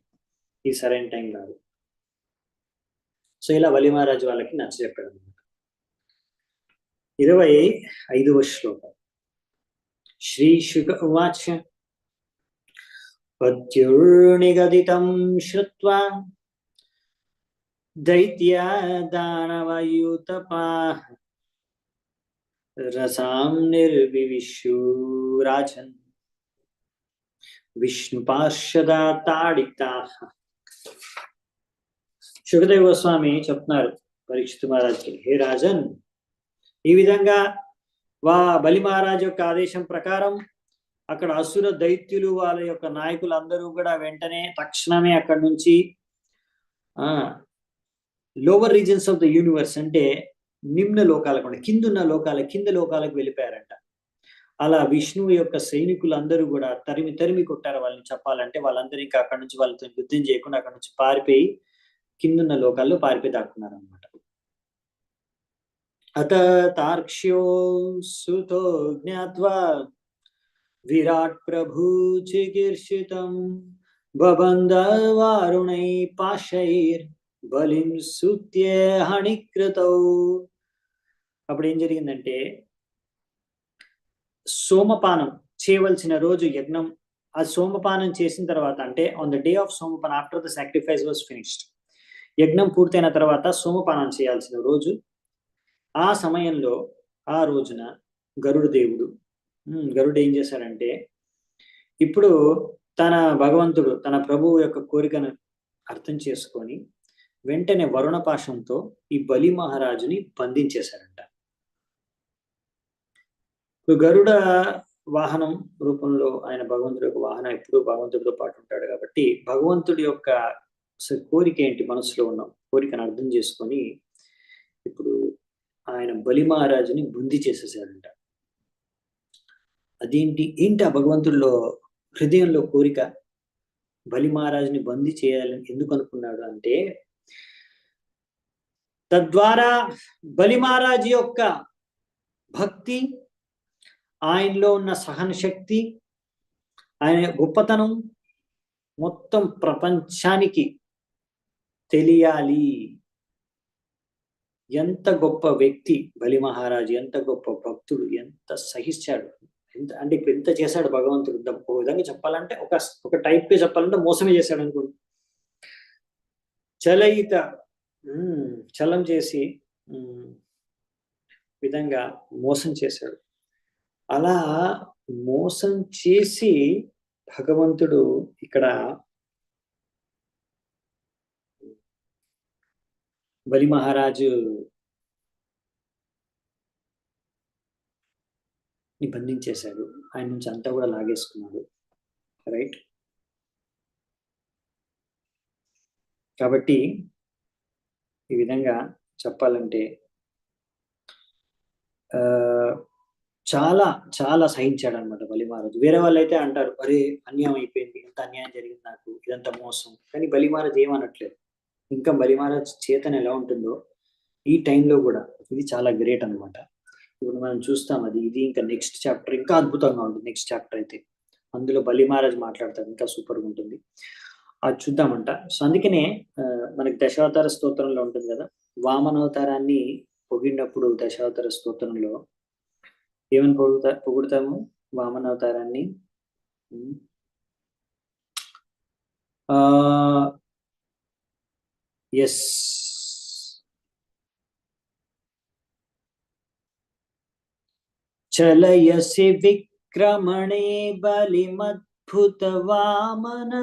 ఇది సరైన టైం కాదు. సో ఇలా బలి మహారాజు వాళ్ళకి నచ్చ చెప్పాడు అనమాట. 25వ శ్లోకం. శ్రీ శుక ఉవాచ పద్యుర్నిగదితం శ్రుత్వా దైత్య దానవయూతపా రసాం నిర్వివిష్యు రాజన్ విష్ణు పార్షద తాడితా. సుఖదేవ గోస్వామి చెప్తున్నారు పరీక్షిత్ మహారాజ్కి, హే రాజన్, ఈ విధంగా బలి మహారాజ్ యొక్క ఆదేశం ప్రకారం అక్కడ అసుర దైత్యులు వాళ్ళ యొక్క నాయకులు అందరూ కూడా వెంటనే తక్షణమే అక్కడి నుంచి lower reasons of the universe అంటే నిమ్న లోకాలకు, కింద లోకాలకు వెళ్ళిపోయారంట. అలా విష్ణువు యొక్క సైనికులందరూ కూడా తరిమి కొట్టారు వాళ్ళని. చెప్పాలంటే వాళ్ళందరూ ఇంకా అక్కడి నుంచి వాళ్ళతో యుద్ధం చేయకుండా అక్కడి నుంచి పారిపోయి కిందున్న లోకాల్లో పారిపోయి దాక్కున్నారు అనమాట. అత తార్క్ష్యో సుతో జ్ఞాత్వా విరాట్ ప్రభు చికీర్షితం బబంధ వారుణై పాశైర్ బలిం సుత్యే హణికృతౌ. అప్పుడు ఏం జరిగిందంటే, సోమపానం చేయవలసిన రోజు యజ్ఞం, ఆ సోమపానం చేసిన తర్వాత, అంటే ఆన్ ద డే ఆఫ్ సోమపానం, after the sacrifice was finished, యజ్ఞం పూర్తయిన తర్వాత సోమపానం చేయాల్సిన రోజు. ఆ సమయంలో ఆ రోజున గరుడు ఏం చేశాడంటే, ఇప్పుడు తన భగవంతుడు తన ప్రభువు యొక్క కోరికను అర్థం చేసుకొని వెంటనే వరుణ పాశంతో ఈ బలి మహారాజుని బంధించేశారంట. గరుడ వాహనం రూపంలో ఆయన భగవంతుడి యొక్క వాహనం ఎప్పుడు భగవంతుడితో పాటు ఉంటాడు కాబట్టి భగవంతుడి యొక్క కోరిక ఏంటి, మనసులో ఉన్న కోరికను అర్థం చేసుకొని ఇప్పుడు ఆయన బలి మహారాజుని బందీ చేసేసాడంట. ఏంటి ఆ భగవంతుడిలో హృదయంలో కోరిక, బలి మహారాజుని బందీ చేయాలని ఎందుకు అనుకున్నాడు అంటే, తద్వారా బలి మహారాజు యొక్క భక్తి, ఆయనలో ఉన్న సహన శక్తి, ఆయన గొప్పతనం మొత్తం ప్రపంచానికి తెలియాలి. ఎంత గొప్ప వ్యక్తి బలి మహారాజు, ఎంత గొప్ప భక్తుడు, ఎంత సహించాడు, అంటే ఇప్పుడు ఎంత చేశాడు భగవంతుడు. ఒక విధంగా చెప్పాలంటే ఒక టైప్ గా చెప్పాలంటే మోసమే చేశాడు అనుకోండి. చలం చేసి విధంగా మోసం చేశాడు. అలా మోసం చేసి భగవంతుడు ఇక్కడ బలి మహారాజు బంధించేశాడు, ఆయన నుంచి అంతా కూడా లాగేసుకున్నాడు. రైట్. కాబట్టి ఈ విధంగా చెప్పాలంటే చాలా చాలా సహించాడు అనమాట బలి మహారాజు. వేరే వాళ్ళు అయితే అంటారు, అరే అన్యాయం అయిపోయింది, ఎంత అన్యాయం జరిగింది నాకు, ఇదంతా మోసం. కానీ బలి మహారాజు ఏమనట్లేదు. ఇంకా బలి మహారాజు చేతన ఎలా ఉంటుందో ఈ టైంలో కూడా ఇది చాలా గ్రేట్ అనమాట. ఇప్పుడు మనం చూస్తాం ఇది ఇంకా నెక్స్ట్ చాప్టర్ ఇంకా అద్భుతంగా ఉంటుంది. నెక్స్ట్ చాప్టర్ అయితే అందులో బలి మహారాజు మాట్లాడతాడు, ఇంకా సూపర్గా ఉంటుంది. అది చూద్దామంట. సో అందుకనే మనకి దశావతార స్తోత్రంలో ఉంటుంది కదా, వామనవతారాన్ని పొగిడినప్పుడు దశావతార స్తోత్రంలో ఏమని పొగుడతాము వామనవతారాన్ని? ఎస్, చలయసి విక్రమణే బలిమద్భుత వామన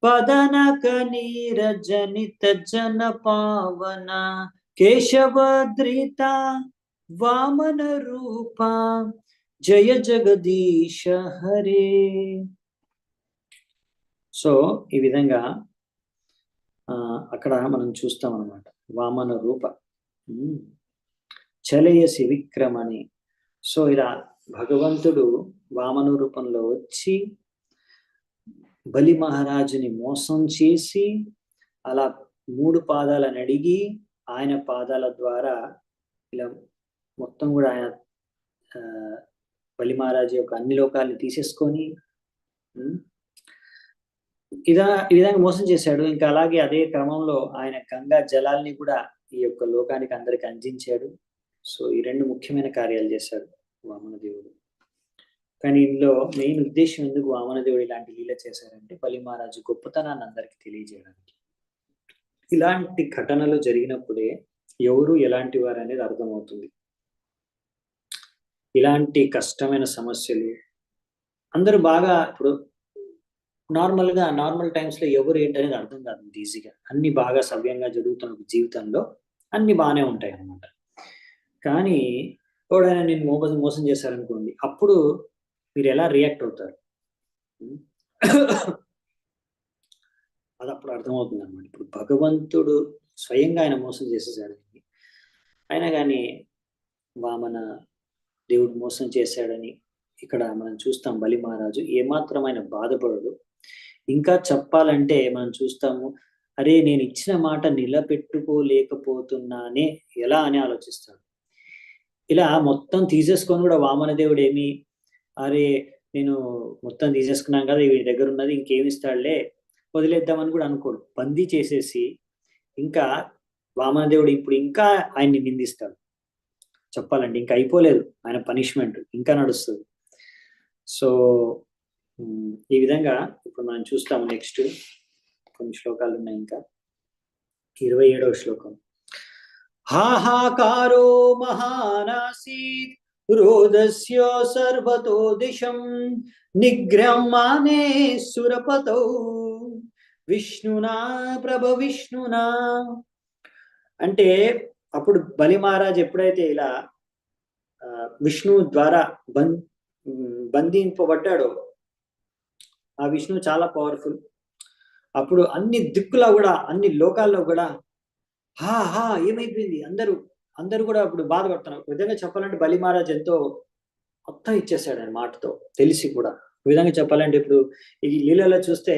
పదనక నీరజనిత జన పావన కేశవద్రిత వామన రూప జయ జగదీశ హరే. సో ఈ విధంగా అక్కడ మనం చూస్తాం అన్నమాట. వామన రూప చలయసి విక్రమణి. సో ఇలా భగవంతుడు వామన రూపంలో వచ్చి బలి మహారాజుని మోసం చేసి అలా 3 పాదాలను అడిగి ఆయన పాదాల ద్వారా ఇలా మొత్తం కూడా ఆయన బలి మహారాజు యొక్క అన్ని లోకాలను తీసేసుకొని ఈ విధంగా మోసం చేశాడు. ఇంకా అలాగే అదే క్రమంలో ఆయన గంగా జలాల్ని కూడా ఈ యొక్క లోకానికి అందరికి అందించాడు. సో ఈ 2 ముఖ్యమైన కార్యాలు చేశాడు వామనదేవుడు. కానీ ఇందులో మెయిన్ ఉద్దేశం ఎందుకు వామనదేవుడు ఇలాంటి లీల చేశారంటే బలి మహారాజు గొప్పతనాన్ని అందరికి తెలియజేయడానికి. ఇలాంటి ఘటనలు జరిగినప్పుడే ఎవరు ఎలాంటి వారు అనేది అర్థమవుతుంది. ఇలాంటి కష్టమైన సమస్యలు అందరూ బాగా ఇప్పుడు నార్మల్ టైమ్స్ లో ఎవరు ఏంటనేది అర్థం కాదు ఈజీగా. అన్ని బాగా సవ్యంగా జరుగుతున్న జీవితంలో అన్ని బాగానే ఉంటాయి అన్నమాట. కానీ ఎవడైనా నేను మోసం చేశారనుకోండి, అప్పుడు మీరు ఎలా రియాక్ట్ అవుతారు అది అప్పుడు అర్థమవుతుంది అన్నమాట. ఇప్పుడు భగవంతుడు స్వయంగా ఆయన మోసం చేసేసాడు, అయినా కానీ వామన దేవుడు మోసం చేశాడని ఇక్కడ మనం చూస్తాం. బలి మహారాజు ఏమాత్రం ఆయన బాధపడడు. ఇంకా చెప్పాలంటే మనం చూస్తాము, అరే నేను ఇచ్చిన మాట నిలబెట్టుకోలేకపోతున్నానే ఎలా అని ఆలోచిస్తాడు. ఇలా మొత్తం తీసేసుకొని కూడా వామన దేవుడు ఏమి, అరే నేను మొత్తం తీసేసుకున్నాం కదా, వీడి దగ్గర ఉన్నది ఇంకేమిస్తాడులే వదిలేద్దామని కూడా అనుకోడు. బందీ చేసేసి ఇంకా వామన దేవుడు ఇప్పుడు ఇంకా ఆయన్ని నిందిస్తాడు. చెప్పాలంటే ఇంకా అయిపోలేదు ఆయన పనిష్మెంట్, ఇంకా నడుస్తుంది. సో ఈ విధంగా ఇప్పుడు మనం చూస్తాము. నెక్స్ట్ కొన్ని శ్లోకాలు ఉన్నాయి. ఇంకా 27వ శ్లోకం. హాహాకారో మహానాసీత్ రోదస్య సర్వతో దిశం నిగ్రహమానే సురపతౌ విష్ణునా విష్ణునా. అంటే అప్పుడు బలి మహారాజ్ ఎప్పుడైతే ఇలా విష్ణు ద్వారా బంధింపబడ్డాడో, ఆ విష్ణు చాలా పవర్ఫుల్. అప్పుడు అన్ని దిక్కులా కూడా, అన్ని లోకాల్లో కూడా హా ఏమైపోయింది, అందరూ కూడా అప్పుడు బాధపడుతున్నారు. ఒక విధంగా చెప్పాలంటే బలి మహారాజ్ ఎంతో మొత్తం ఇచ్చేసాడు ఆయన మాటతో, తెలిసి కూడా. ఒక విధంగా చెప్పాలంటే ఇప్పుడు ఈ లీలలో చూస్తే,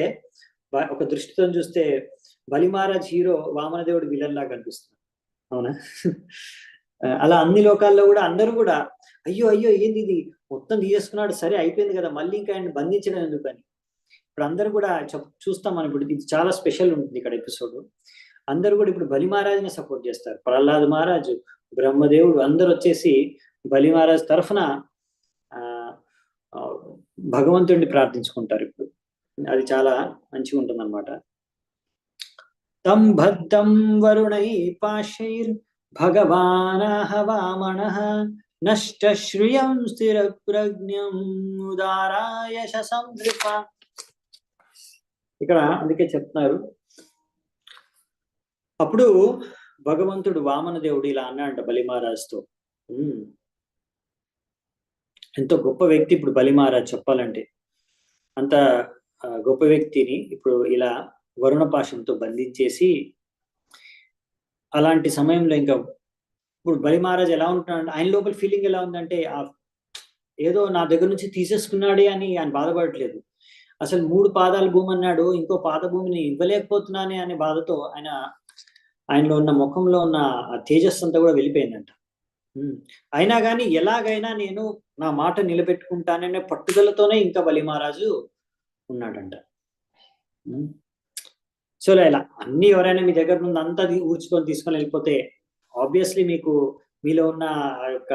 ఒక దృష్టితో చూస్తే బలి మహారాజ్ హీరో, వామన దేవుడు విలన్ లాగా కనిపిస్తున్నాడు. అవునా? అలా అన్ని లోకాల్లో కూడా అందరూ కూడా అయ్యో ఏంది ఇది మొత్తం తీసేసుకున్నాడు, సరే అయిపోయింది కదా, మళ్ళీ ఇంకా ఆయన బంధించడం ఎందుకని. ఇప్పుడు అందరూ కూడా చూస్తాం మనం. ఇప్పుడు ఇది చాలా స్పెషల్ ఉంటుంది ఇక్కడ ఎపిసోడ్. అందరూ కూడా ఇప్పుడు బలి మహారాజుని సపోర్ట్ చేస్తారు. ప్రహ్లాద్ మహారాజు, బ్రహ్మదేవుడు అందరూ వచ్చేసి బలి మహారాజు తరఫున భగవంతుడిని ప్రార్థించుకుంటారు. ఇప్పుడు అది చాలా మంచిగా ఉంటుంది అన్నమాట. తం బద్ధం వరుణై పాశైర్ భగవానః వామనః నష్ట శ్రియం స్థిర ప్రజ్ఞం ఉదారాయ సందృప. ఇక్కడ అందుకే చెప్తున్నారు. అప్పుడు భగవంతుడు వామన దేవుడు ఇలా అన్నాడంట బలి మహారాజుతో. ఎంతో గొప్ప వ్యక్తి ఇప్పుడు బలి మహారాజ్. చెప్పాలంటే అంత గొప్ప వ్యక్తిని ఇప్పుడు ఇలా వరుణ పాశంతో బంధించేసి, అలాంటి సమయంలో ఇంకా ఇప్పుడు బలి మహారాజ్ ఎలా ఉంటున్నాడు, ఆయన లోపల ఫీలింగ్ ఎలా ఉందంటే, ఏదో నా దగ్గర నుంచి తీసేసుకున్నాడే అని ఆయన బాధపడట్లేదు. అసలు 3 పాదాల భూమి అన్నాడు, ఇంకో పాద భూమిని ఇవ్వలేకపోతున్నానే అనే బాధతో ఆయనలో ఉన్న ముఖంలో ఉన్న తేజస్సు అంతా కూడా వెళ్ళిపోయిందంట. అయినా కానీ ఎలాగైనా నేను నా మాట నిలబెట్టుకుంటాననే పట్టుదలతోనే ఇంకా బలి మహారాజు ఉన్నాడంట. సో ఇలా అన్ని ఎవరైనా మీ దగ్గర నుండి అంతా ఊడ్చుకొని తీసుకొని వెళ్ళిపోతే ఆబ్వియస్లీ మీలో ఉన్న ఆ యొక్క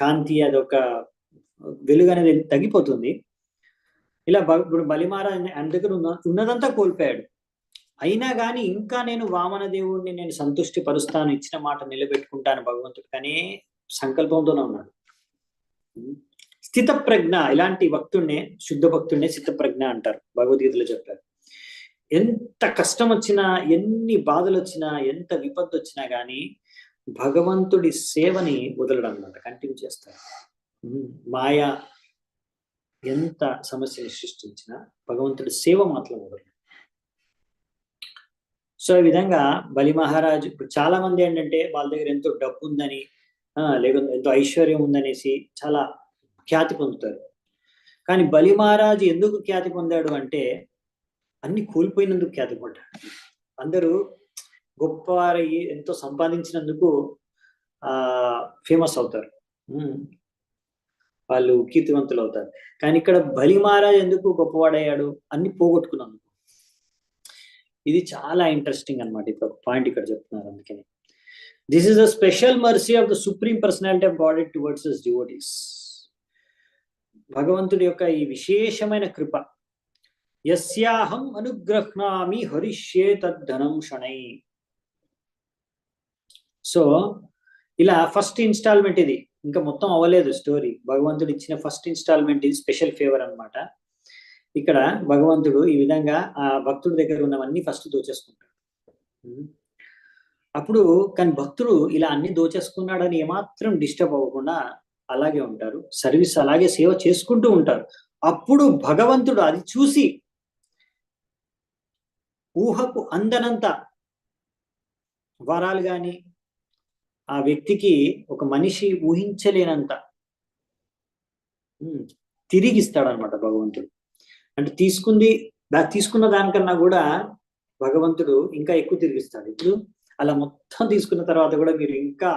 కాంతి, అదొక వెలుగు అనేది తగ్గిపోతుంది. ఇలా ఇప్పుడు బలి మహారాజ్ ఆయన దగ్గర ఉన్నదంతా కోల్పోయాడు. అయినా కానీ ఇంకా నేను వామన దేవుడిని నేను సంతృష్టి పరుస్తాను, ఇచ్చిన మాట నిలబెట్టుకుంటాను భగవంతుడు అనే సంకల్పంతోనే ఉన్నాడు. స్థిత ప్రజ్ఞ, ఇలాంటి భక్తుడినే శుద్ధ భక్తుడినే స్థిత ప్రజ్ఞ అంటారు, భగవద్గీతలో చెప్పారు. ఎంత కష్టం వచ్చినా, ఎన్ని బాధలు వచ్చినా, ఎంత విపత్తు వచ్చినా కానీ భగవంతుడి సేవని వదలడం అన్నమాట, కంటిన్యూ చేస్తారు. మాయ ఎంత సమస్యని సృష్టించినా భగవంతుడి సేవ మాత్రం వదలరు. సో ఈ విధంగా బలి మహారాజు ఇప్పుడు చాలా మంది ఏంటంటే వాళ్ళ దగ్గర ఎంతో డబ్బు ఉందని, లేకపోతే ఎంతో ఐశ్వర్యం ఉందనేసి చాలా ఖ్యాతి పొందుతారు. కానీ బలి మహారాజు ఎందుకు ఖ్యాతి పొందాడు అంటే, అన్ని కోల్పోయినందుకు ఖ్యాతి పొందాడు. అందరూ గొప్పవారయ్యి ఎంతో సంపాదించినందుకు ఫేమస్ అవుతారు, వాళ్ళు కీర్తివంతులు అవుతారు. కానీ ఇక్కడ బలి మహారాజ్ ఎందుకు గొప్పవాడయ్యాడు, అన్ని పోగొట్టుకున్నందుకు. ఇది చాలా ఇంట్రెస్టింగ్ అన్నమాట. ఇప్పుడు ఒక పాయింట్ ఇక్కడ చెప్తున్నారు. అందుకని this is the special mercy of the supreme personality of God towards his devotees. భగవంతుడి యొక్క ఈ విశేషమైన కృప. యస్యాహం అనుగ్రహ్ణామి హరిష్యే తద్ధనం శణై. సో ఇలా ఫస్ట్ ఇన్స్టాల్మెంట్ ఇది, ఇంకా మొత్తం అవ్వలేదు స్టోరీ. భగవంతుడు ఇచ్చిన ఫస్ట్ ఇన్స్టాల్మెంట్ ఇది, స్పెషల్ ఫేవర్ అన్నమాట. ఇక్కడ భగవంతుడు ఈ విధంగా ఆ భక్తుడి దగ్గర ఉన్నవన్నీ ఫస్ట్ దోచేసుకుంటాడు. అప్పుడు కానీ భక్తుడు ఇలా అన్ని దోచేసుకున్నాడని ఏమాత్రం డిస్టర్బ్ అవ్వకుండా అలాగే ఉంటారు, సర్వీస్ అలాగే సేవ చేసుకుంటూ ఉంటారు. అప్పుడు భగవంతుడు అది చూసి ఊహకు అందనంత వరాలు గాని, ఆ వ్యక్తికి ఒక మనిషి ఊహించలేనంత తిరిగిస్తాడనమాట భగవంతుడు. అంటే తీసుకున్న దానికన్నా కూడా భగవంతుడు ఇంకా ఎక్కువ తిరిగిస్తాడు. ఇప్పుడు అలా మొత్తం తీసుకున్న తర్వాత కూడా మీరు ఇంకా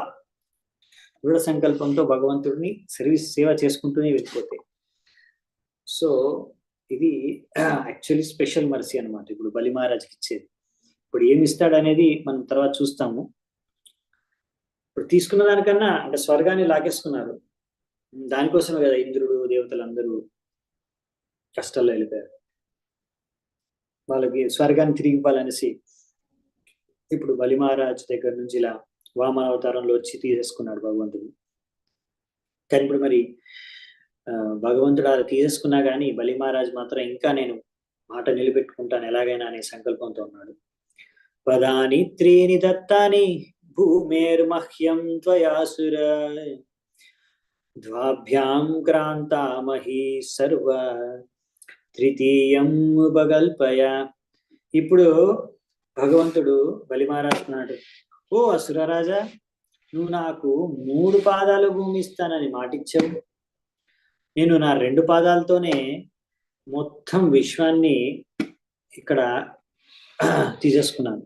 దృఢ సంకల్పంతో భగవంతుడిని సేవ చేసుకుంటూనే వెళ్ళిపోతే, సో ఇది యాక్చువల్లీ స్పెషల్ మర్సీ అనమాట. ఇప్పుడు బలి మహారాజ్కి ఇచ్చేది. ఇప్పుడు ఏమి ఇస్తాడు అనేది మనం తర్వాత చూస్తాము. ఇప్పుడు తీసుకున్న దానికన్నా అంటే స్వర్గాన్ని లాగేసుకున్నారు. దానికోసమే కదా ఇంద్రుడు దేవతలు అందరూ కష్టాల్లో వెళ్ళిపోయారు. వాళ్ళకి స్వర్గాన్ని తిరిగి ఇవ్వాలనేసి ఇప్పుడు బలి మహారాజ్ దగ్గర నుంచి ఇలా వామన అవతారంలో వచ్చి తీసేసుకున్నాడు భగవంతుడు. కానీ ఇప్పుడు మరి భగవంతుడు అలా తీసేసుకున్నా కానీ బలి మహారాజ్ మాత్రం ఇంకా నేను మాట నిలబెట్టుకుంటాను ఎలాగైనా అనే సంకల్పంతో ఉన్నాడు. పదాని త్రీని దత్తాని భూమేర్మహ్యం త్వయాసుర ద్వాభ్యాం క్రాంతామహి సర్వ తృతీయం ఉపగల్పయ. ఇప్పుడు భగవంతుడు బలి మహారాజ్ అన్నాడు, ఓ అసురరాజా, నువ్వు నాకు 3 పాదాలు భూమి ఇస్తానని మాటిచ్చావు. నేను నా 2 పాదాలతోనే మొత్తం విశ్వాన్ని ఇక్కడ తీసేసుకున్నాను.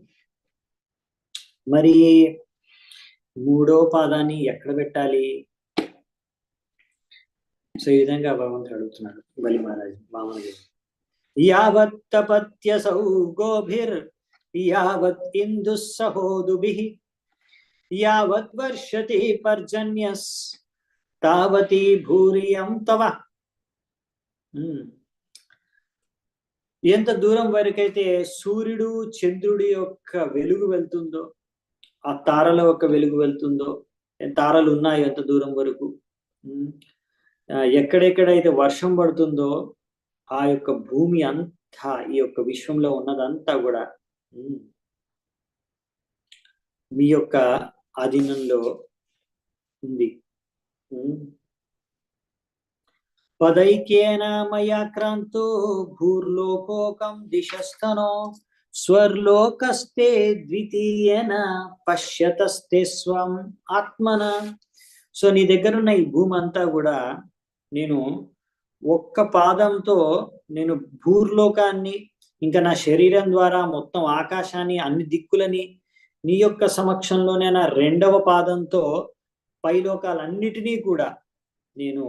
మరి 3వ పాదాన్ని ఎక్కడ పెట్టాలి? సో ఈ విధంగా భగవంతుడు అడుగుతున్నాడు బలి మహారాజు వామనదేవుడు. యావత్ తపత్యసౌ గోభిర్ యావత్ ఇందు సహోదుభిః యావత్ వర్షతి పర్జన్యస్ తావతి భూరియం తవ. ఎంత దూరం వరకైతే సూర్యుడు చంద్రుడి యొక్క వెలుగు వెళ్తుందో, ఆ తారల యొక్క వెలుగు వెళ్తుందో, తారలు ఉన్నాయి ఎంత దూరం వరకు, ఎక్కడెక్కడైతే వర్షం పడుతుందో ఆ యొక్క భూమి అంతా, ఈ యొక్క విశ్వంలో ఉన్నదంతా కూడా మీ యొక్క ఆధీనంలో ఉంది. పదైకేన మయా క్రాంతో భూర్లోకోకం దిశస్థనో స్వర్లోకస్తే ద్వితీయేన పశ్యతస్తే స్వం ఆత్మన. సో నీ దగ్గర ఉన్న ఈ భూమి అంతా కూడా నేను ఒక్క పాదంతో నేను భూర్లోకాన్ని, ఇంకా నా శరీరం ద్వారా మొత్తం ఆకాశాన్ని, అన్ని దిక్కులని నీ యొక్క సమక్షంలోనే నా 2వ పాదంతో పైలోకాలన్నిటినీ కూడా నేను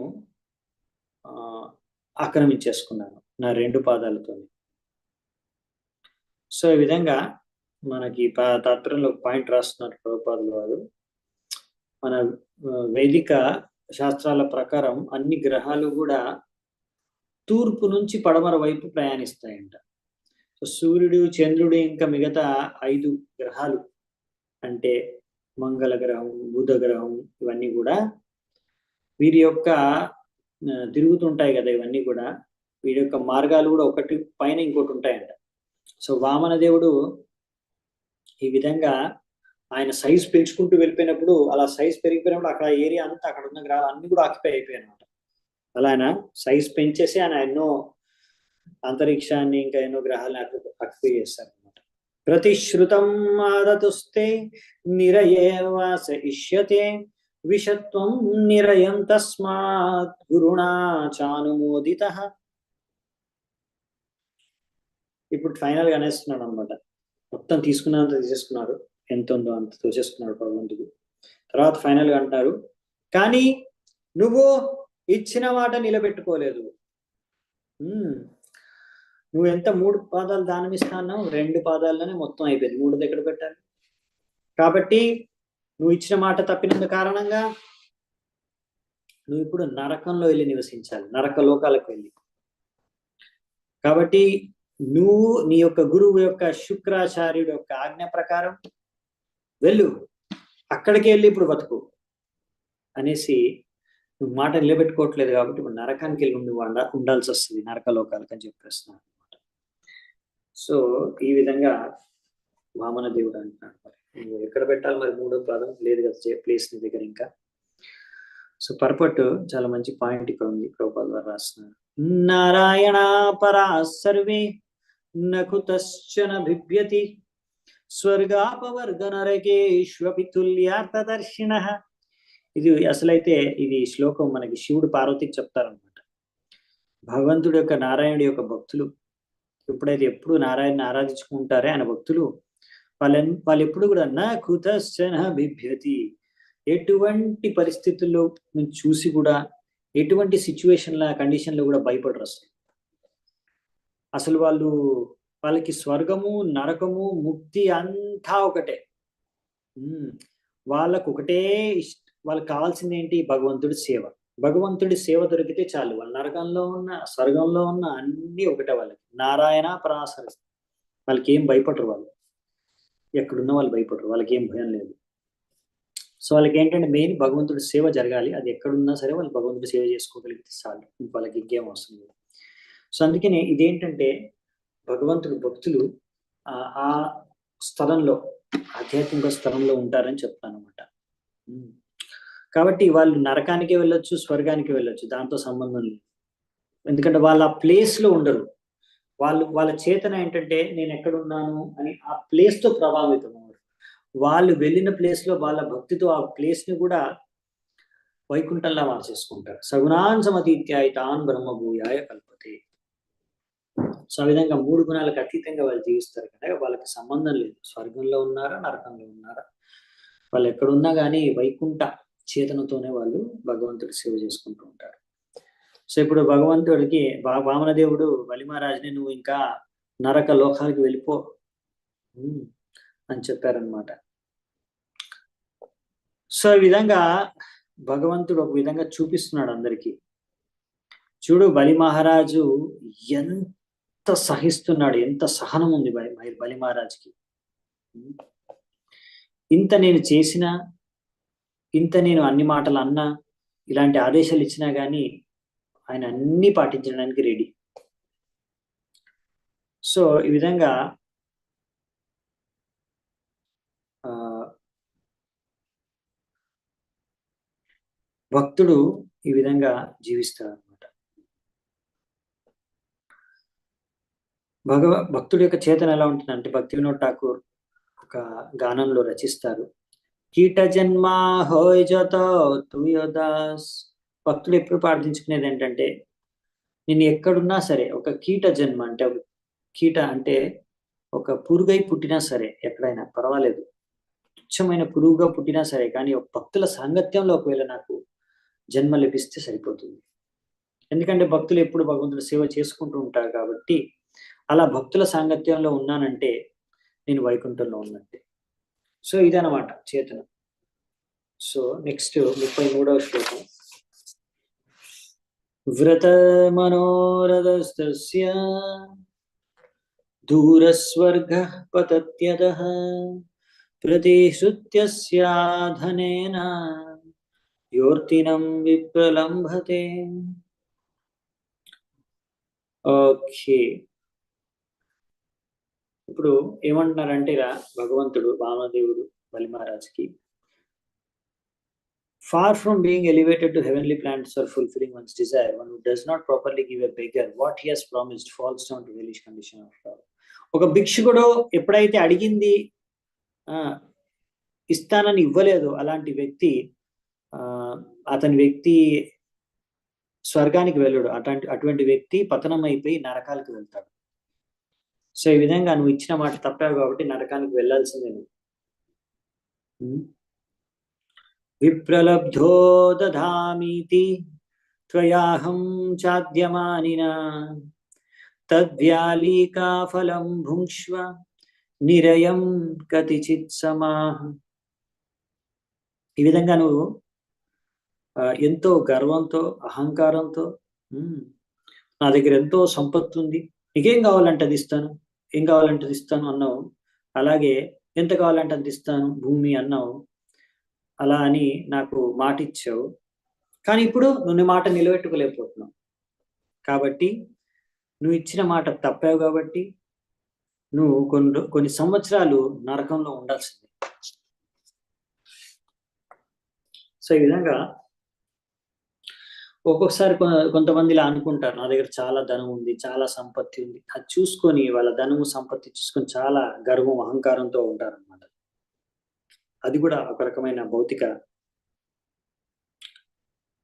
ఆక్రమించేసుకున్నాను నా 2 పాదాలతో. సో ఈ విధంగా మనకి తాత్పర్యంలో పాయింట్ రాస్తున్నారు ప్రభుపాదులు వారు. మన వైదిక శాస్త్రాల ప్రకారం అన్ని గ్రహాలు కూడా తూర్పు నుంచి పడమర వైపు ప్రయాణిస్తాయంట. సో సూర్యుడు, చంద్రుడు, ఇంకా మిగతా 5 గ్రహాలు అంటే మంగళ గ్రహం, బుధ గ్రహం, ఇవన్నీ కూడా వీరి యొక్క తిరుగుతుంటాయి కదా. ఇవన్నీ కూడా వీరి యొక్క మార్గాలు కూడా ఒకటి పైన ఇంకోటి ఉంటాయంట. సో వామన దేవుడు ఈ విధంగా ఆయన సైజ్ పెంచుకుంటూ వెళ్ళిపోయినప్పుడు, అలా సైజ్ పెరిగిపోయినప్పుడు అక్కడ ఏరియా అంతా, అక్కడ ఉన్న గ్రహాలు అన్ని కూడా ఆక్యుపై అయిపోయాయి అనమాట. అలా ఆయన సైజ్ పెంచేసి ఆయన ఎన్నో అంతరిక్షాన్ని, ఇంకా ఎన్నో గ్రహాలను ఆక్యుపై చేస్తారు అనమాట. ప్రతిశ్రుతం ఆదతుస్తే నిరయేవాస ఇష్యతే విషత్వం నిరయం తస్మాత్ గురుణా చానుమోదితః. ఇప్పుడు ఫైనల్ గా అనేస్తున్నాడు అనమాట. మొత్తం తీసుకున్నంత తీసేసుకున్నారు, ఎంత ఉందో అంత తోచేసుకున్నాడు భగవంతుడు. తర్వాత ఫైనల్ గా అంటారు, కానీ నువ్వు ఇచ్చిన మాట నిలబెట్టుకోలేదు. నువ్వు ఎంత 3 పాదాలు దానం ఇస్తానో 2 పాదాల్లోనే మొత్తం అయిపోయింది. 3 ఎక్కడ పెట్టాలి? కాబట్టి నువ్వు ఇచ్చిన మాట తప్పినందు కారణంగా నువ్వు ఇప్పుడు నరకంలో వెళ్ళి నివసించాలి, నరక లోకాలకు వెళ్ళి. కాబట్టి నువ్వు నీ యొక్క గురువు యొక్క శుక్రాచార్యుడు యొక్క ఆజ్ఞ ప్రకారం వెళ్ళు, అక్కడికి వెళ్ళి ఇప్పుడు బతుకు అనేసి నువ్వు మాట నిలబెట్టుకోవట్లేదు కాబట్టి ఇప్పుడు నరకానికి వెళ్ళి ఉండాల్సి వస్తుంది, నరకలోకాలకు అని చెప్పేస్తున్నాను అనమాట. సో ఈ విధంగా వామన దేవుడు అంటున్నాడు. మరి నువ్వు ఎక్కడ పెట్టాలి మరి మూడో పాదం లేదు కదా ప్లేస్ నీ దగ్గర ఇంకా. సో పర్పట్ చాలా మంచి పాయింట్ ఇక్కడ ఉంది, ప్రభుపాద వారు రాస్తున్నారు. నారాయణ పరా సర్వే నకుతశ్చన బిభ్యతి స్వర్గాపవర్గ నరకేష్వపి తుల్యార్థదర్శినః. ఇది అసలైతే ఇది శ్లోకం మనకి శివుడు పార్వతికి చెప్తారనమాట. భగవంతుడి యొక్క నారాయణుడి యొక్క భక్తులు ఎప్పుడైతే ఎప్పుడు నారాయణని ఆరాధించుకుంటారే ఆయన భక్తులు వాళ్ళు ఎప్పుడు కూడా నా కుతశ్చన బిభ్యతి, ఎటువంటి పరిస్థితుల్లో నుంచి చూసి కూడా ఎటువంటి కండిషన్లో కూడా భయపడరు అసలు వాళ్ళకి స్వర్గము నరకము ముక్తి అంతా ఒకటే. వాళ్ళకు ఒకటే వాళ్ళకి కావాల్సింది ఏంటి? భగవంతుడి సేవ. భగవంతుడి సేవ దొరికితే చాలు. వాళ్ళ నరకంలో ఉన్న స్వర్గంలో ఉన్న అన్ని ఒకటే వాళ్ళకి. నారాయణ పరాశర. వాళ్ళకి ఏం భయపడరు, వాళ్ళు ఎక్కడున్న వాళ్ళు భయపడరు, వాళ్ళకి ఏం భయం లేదు. సో వాళ్ళకి ఏంటంటే మెయిన్ భగవంతుడి సేవ జరగాలి. అది ఎక్కడున్నా సరే వాళ్ళు భగవంతుడి సేవ చేసుకోగలిగితే చాలు, వాళ్ళకి ఇంకేం అవసరం లేదు. సో అందుకనే ఇదేంటంటే భగవంతుడి భక్తులు ఆ స్థలంలో ఆధ్యాత్మిక స్థలంలో ఉంటారని చెప్తాను అనమాట. కాబట్టి వాళ్ళు నరకానికి వెళ్ళొచ్చు, స్వర్గానికి వెళ్ళొచ్చు, దాంతో సంబంధం లేదు. ఎందుకంటే వాళ్ళు ఆ ప్లేస్ లో ఉండరు. వాళ్ళ చేతన ఏంటంటే నేను ఎక్కడున్నాను అని ఆ ప్లేస్ తో ప్రభావితం అవ్వరు. వాళ్ళు వెళ్ళిన ప్లేస్ లో వాళ్ళ భక్తితో ఆ ప్లేస్ ని కూడా వైకుంఠంలా మార్చేసుకుంటారు. సగుణాన్ సమతీత్యాయితాన్ బ్రహ్మభూయాయ కల్పతే. సో ఆ విధంగా 3 గుణాలకు అతీతంగా వాళ్ళు జీవిస్తారు కనుక వాళ్ళకి సంబంధం లేదు స్వర్గంలో ఉన్నారా నరకంలో ఉన్నారా. వాళ్ళు ఎక్కడున్నా కానీ వైకుంఠ చేతనతోనే వాళ్ళు భగవంతుడి సేవ చేసుకుంటూ ఉంటారు. సో ఇప్పుడు భగవంతుడికి వామనదేవుడు బలి మహారాజుని నువ్వు ఇంకా నరక లోకాలకు వెళ్ళిపో అని చెప్పారనమాట. సో ఈ విధంగా భగవంతుడు ఒక విధంగా చూపిస్తున్నాడు అందరికీ. చూడు బలి మహారాజు ఎంత సహిస్తున్నాడు, ఎంత సహనం ఉంది బలి మహారాజుకి. ఇంత నేను చేసినా, ఇంత నేను అన్ని మాటలు అన్నా, ఇలాంటి ఆదేశాలు ఇచ్చినా కానీ ఆయన అన్ని పాటించడానికి రెడీ. సో ఈ విధంగా భక్తుడు ఈ విధంగా జీవిస్తాడు అనమాట. భక్తుడి యొక్క చేతన ఎలా ఉంటుందంటే భక్తి వినోద్ ఠాకూర్ ఒక గానంలో రచిస్తారు. కీట జన్మ హోయ్ జత తుయోదాస్. భక్తుడు ఎప్పుడు ప్రార్థించుకునేది ఏంటంటే నేను ఎక్కడున్నా సరే ఒక కీట జన్మ అంటే ఒక కీట అంటే ఒక పురుగై పుట్టినా సరే ఎక్కడైనా పర్వాలేదు, తుచ్చమైన పురుగుగా పుట్టినా సరే కానీ ఒక భక్తుల సాంగత్యంలో ఒకవేళ నాకు జన్మ లభిస్తే సరిపోతుంది. ఎందుకంటే భక్తులు ఎప్పుడు భగవంతుడి సేవ చేసుకుంటూ ఉంటారు కాబట్టి అలా భక్తుల సాంగత్యంలో ఉన్నానంటే నేను వైకుంఠంలో ఉన్నట్టే. సో ఇదన్నమాట చేతన. సో నెక్స్ట్ 33వ శ్లోకం. వ్రత మనోరథస్తస్య దూరస్వర్గ పతత్యతః ప్రతిశ్రుత్యస్యాధనేన యోర్తినం విప్రలంభతే. ఓకే, ఇప్పుడు ఏమంటున్నారంటే ఇలా భగవంతుడు వామదేవుడు బలి మహారాజుకి, far from being elevated to heavenly planets or fulfilling one's desire, one who does not properly give a beggar what he has promised falls down to hellish condition of love. ఒక భిక్షుకుడు ఎప్పుడైతే అడిగింది ఇస్తానని ఇవ్వలేదు అలాంటి వ్యక్తి అతని వ్యక్తి స్వర్గానికి వెళ్ళడు. అటువంటి వ్యక్తి పతనం అయిపోయి నరకాలకు వెళ్తాడు. సో ఈ విధంగా నువ్వు ఇచ్చిన మాట తప్పావు కాబట్టి నరకానికి వెళ్ళాల్సిందే. విప్రలబ్ధో దధామీతి త్వయాహం చాద్యమానినా తద్వ్యాలీకా ఫలం భుంక్ష్వ నిరయం కతిచిత్ సమాహ. ఈ విధంగా నువ్వు ఎంతో గర్వంతో అహంకారంతో నా దగ్గర ఎంతో సంపత్తి ఉంది, నీకేం కావాలంటే అది ఇస్తాను, ఏం కావాలంటే అది ఇస్తాను అన్నావు. అలాగే ఎంత కావాలంటే అది ఇస్తాను భూమి అన్నావు. అలా అని నాకు మాట ఇచ్చావు, కానీ ఇప్పుడు నువ్వు నీ మాట నిలబెట్టుకోలేకపోతున్నావు. కాబట్టి నువ్వు ఇచ్చిన మాట తప్పావు కాబట్టి నువ్వు కొన్ని సంవత్సరాలు నరకంలో ఉండాల్సిందే. సో ఈ విధంగా ఒక్కొక్కసారి కొంతమంది ఇలా అనుకుంటారు, నా దగ్గర చాలా ధనం ఉంది, చాలా సంపత్తి ఉంది. అది చూసుకొని వాళ్ళ ధనము సంపత్తి చూసుకొని చాలా గర్వం అహంకారంతో ఉంటారు అన్నమాట. అది కూడా ఒక రకమైన భౌతిక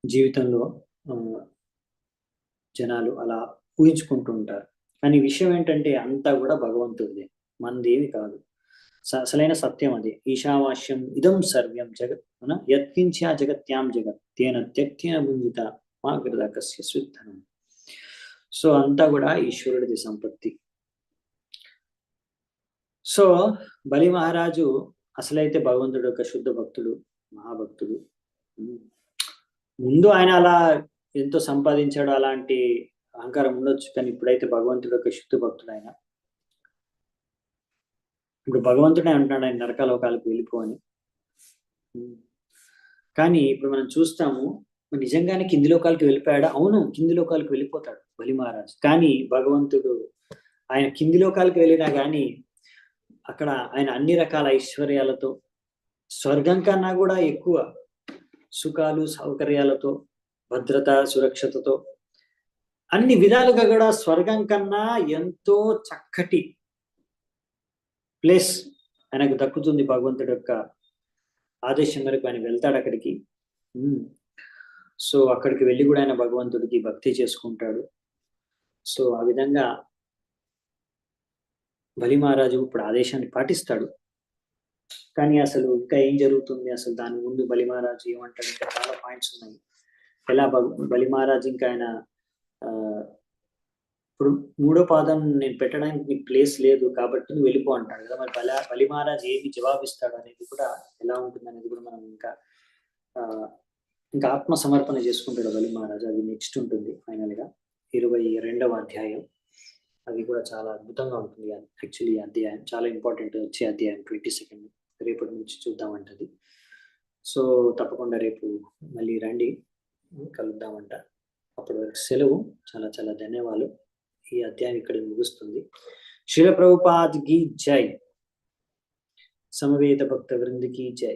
జీవితంలో జనాలు అలా ఊహించుకుంటూ ఉంటారు. కానీ విషయం ఏంటంటే అంతా కూడా భగవంతుడిదే, మనదేమి కాదు. అసలైన సత్యం అది. ఈశావాస్యం ఇదం సర్వ్యం జగత్ యత్కించా జగత్యాం జగత్ తేన త్యక్తేన భుంజిత మా గృదకస్య స్విత్తనం. సో అంతా కూడా ఈశ్వరుడిది సంపత్తి. సో బలి మహారాజు అసలైతే భగవంతుడు యొక్క శుద్ధ భక్తుడు, మహాభక్తుడు. ముందు ఆయన అలా ఎంతో సంపాదించాడు, అలాంటి అహంకారం ఉండొచ్చు. కానీ ఇప్పుడైతే భగవంతుడు యొక్క శుద్ధ భక్తుడు ఆయన. ఇప్పుడు భగవంతుడే అంటున్నాడు ఆయన నరకలోకాలకు వెళ్ళిపో అని. కానీ ఇప్పుడు మనం చూస్తాము, నిజంగానే కింది లోకాలకు వెళ్ళిపోయాడా? అవును, కింది లోకాలకు వెళ్ళిపోతాడు బలి మహారాజు. కానీ భగవంతుడు ఆయన కింది లోకాలకు వెళ్ళినా కానీ అక్కడ ఆయన అన్ని రకాల ఐశ్వర్యాలతో, స్వర్గం కన్నా కూడా ఎక్కువ సుఖాలు సౌకర్యాలతో, భద్రత సురక్షతతో, అన్ని విధాలుగా కూడా స్వర్గం కన్నా ఎంతో చక్కటి ప్లేస్ ఆయనకు దక్కుతుంది. భగవంతుడి యొక్క ఆదేశం మేరకు ఆయన వెళ్తాడు అక్కడికి. సో అక్కడికి వెళ్ళి కూడా ఆయన భగవంతుడికి భక్తి చేసుకుంటాడు. సో ఆ విధంగా బలి మహారాజు ఇప్పుడు ఆదేశాన్ని పాటిస్తాడు. కానీ అసలు ఇంకా ఏం జరుగుతుంది, అసలు దాని ముందు బలి మహారాజు ఏమంటాడు? ఇంకా చాలా పాయింట్స్ ఉన్నాయి. ఎలా బలి మహారాజు ఇంకా ఆయన ఇప్పుడు 3వ పాదం నేను పెట్టడానికి నీకు ప్లేస్ లేదు కాబట్టి నువ్వు వెళ్ళిపో అంటాడు కదా. మరి బలి మహారాజు ఏమి జవాబిస్తాడు అనేది కూడా ఎలా ఉంటుంది అనేది కూడా మనం ఇంకా ఆత్మ సమర్పణ చేసుకుంటాడు బలి మహారాజు. అది నెక్స్ట్ ఉంటుంది ఫైనల్ గా 22వ అధ్యాయం. అది కూడా చాలా అద్భుతంగా ఉంటుంది. యాక్చువల్లీ ఈ అధ్యాయం చాలా ఇంపార్టెంట్. వచ్చే అధ్యాయం 22nd రేపటి నుంచి చూద్దామంటది. సో తప్పకుండా రేపు మళ్ళీ రండి, కలుద్దామంట. అప్పటి వరకు సెలవు. చాలా చాలా ధన్యవాదాలు. ఈ అధ్యాయం ఇక్కడ ముగుస్తుంది. శ్రీల ప్రభుపాద్ కి జై. సమవేత భక్త వృంద్ కి జై.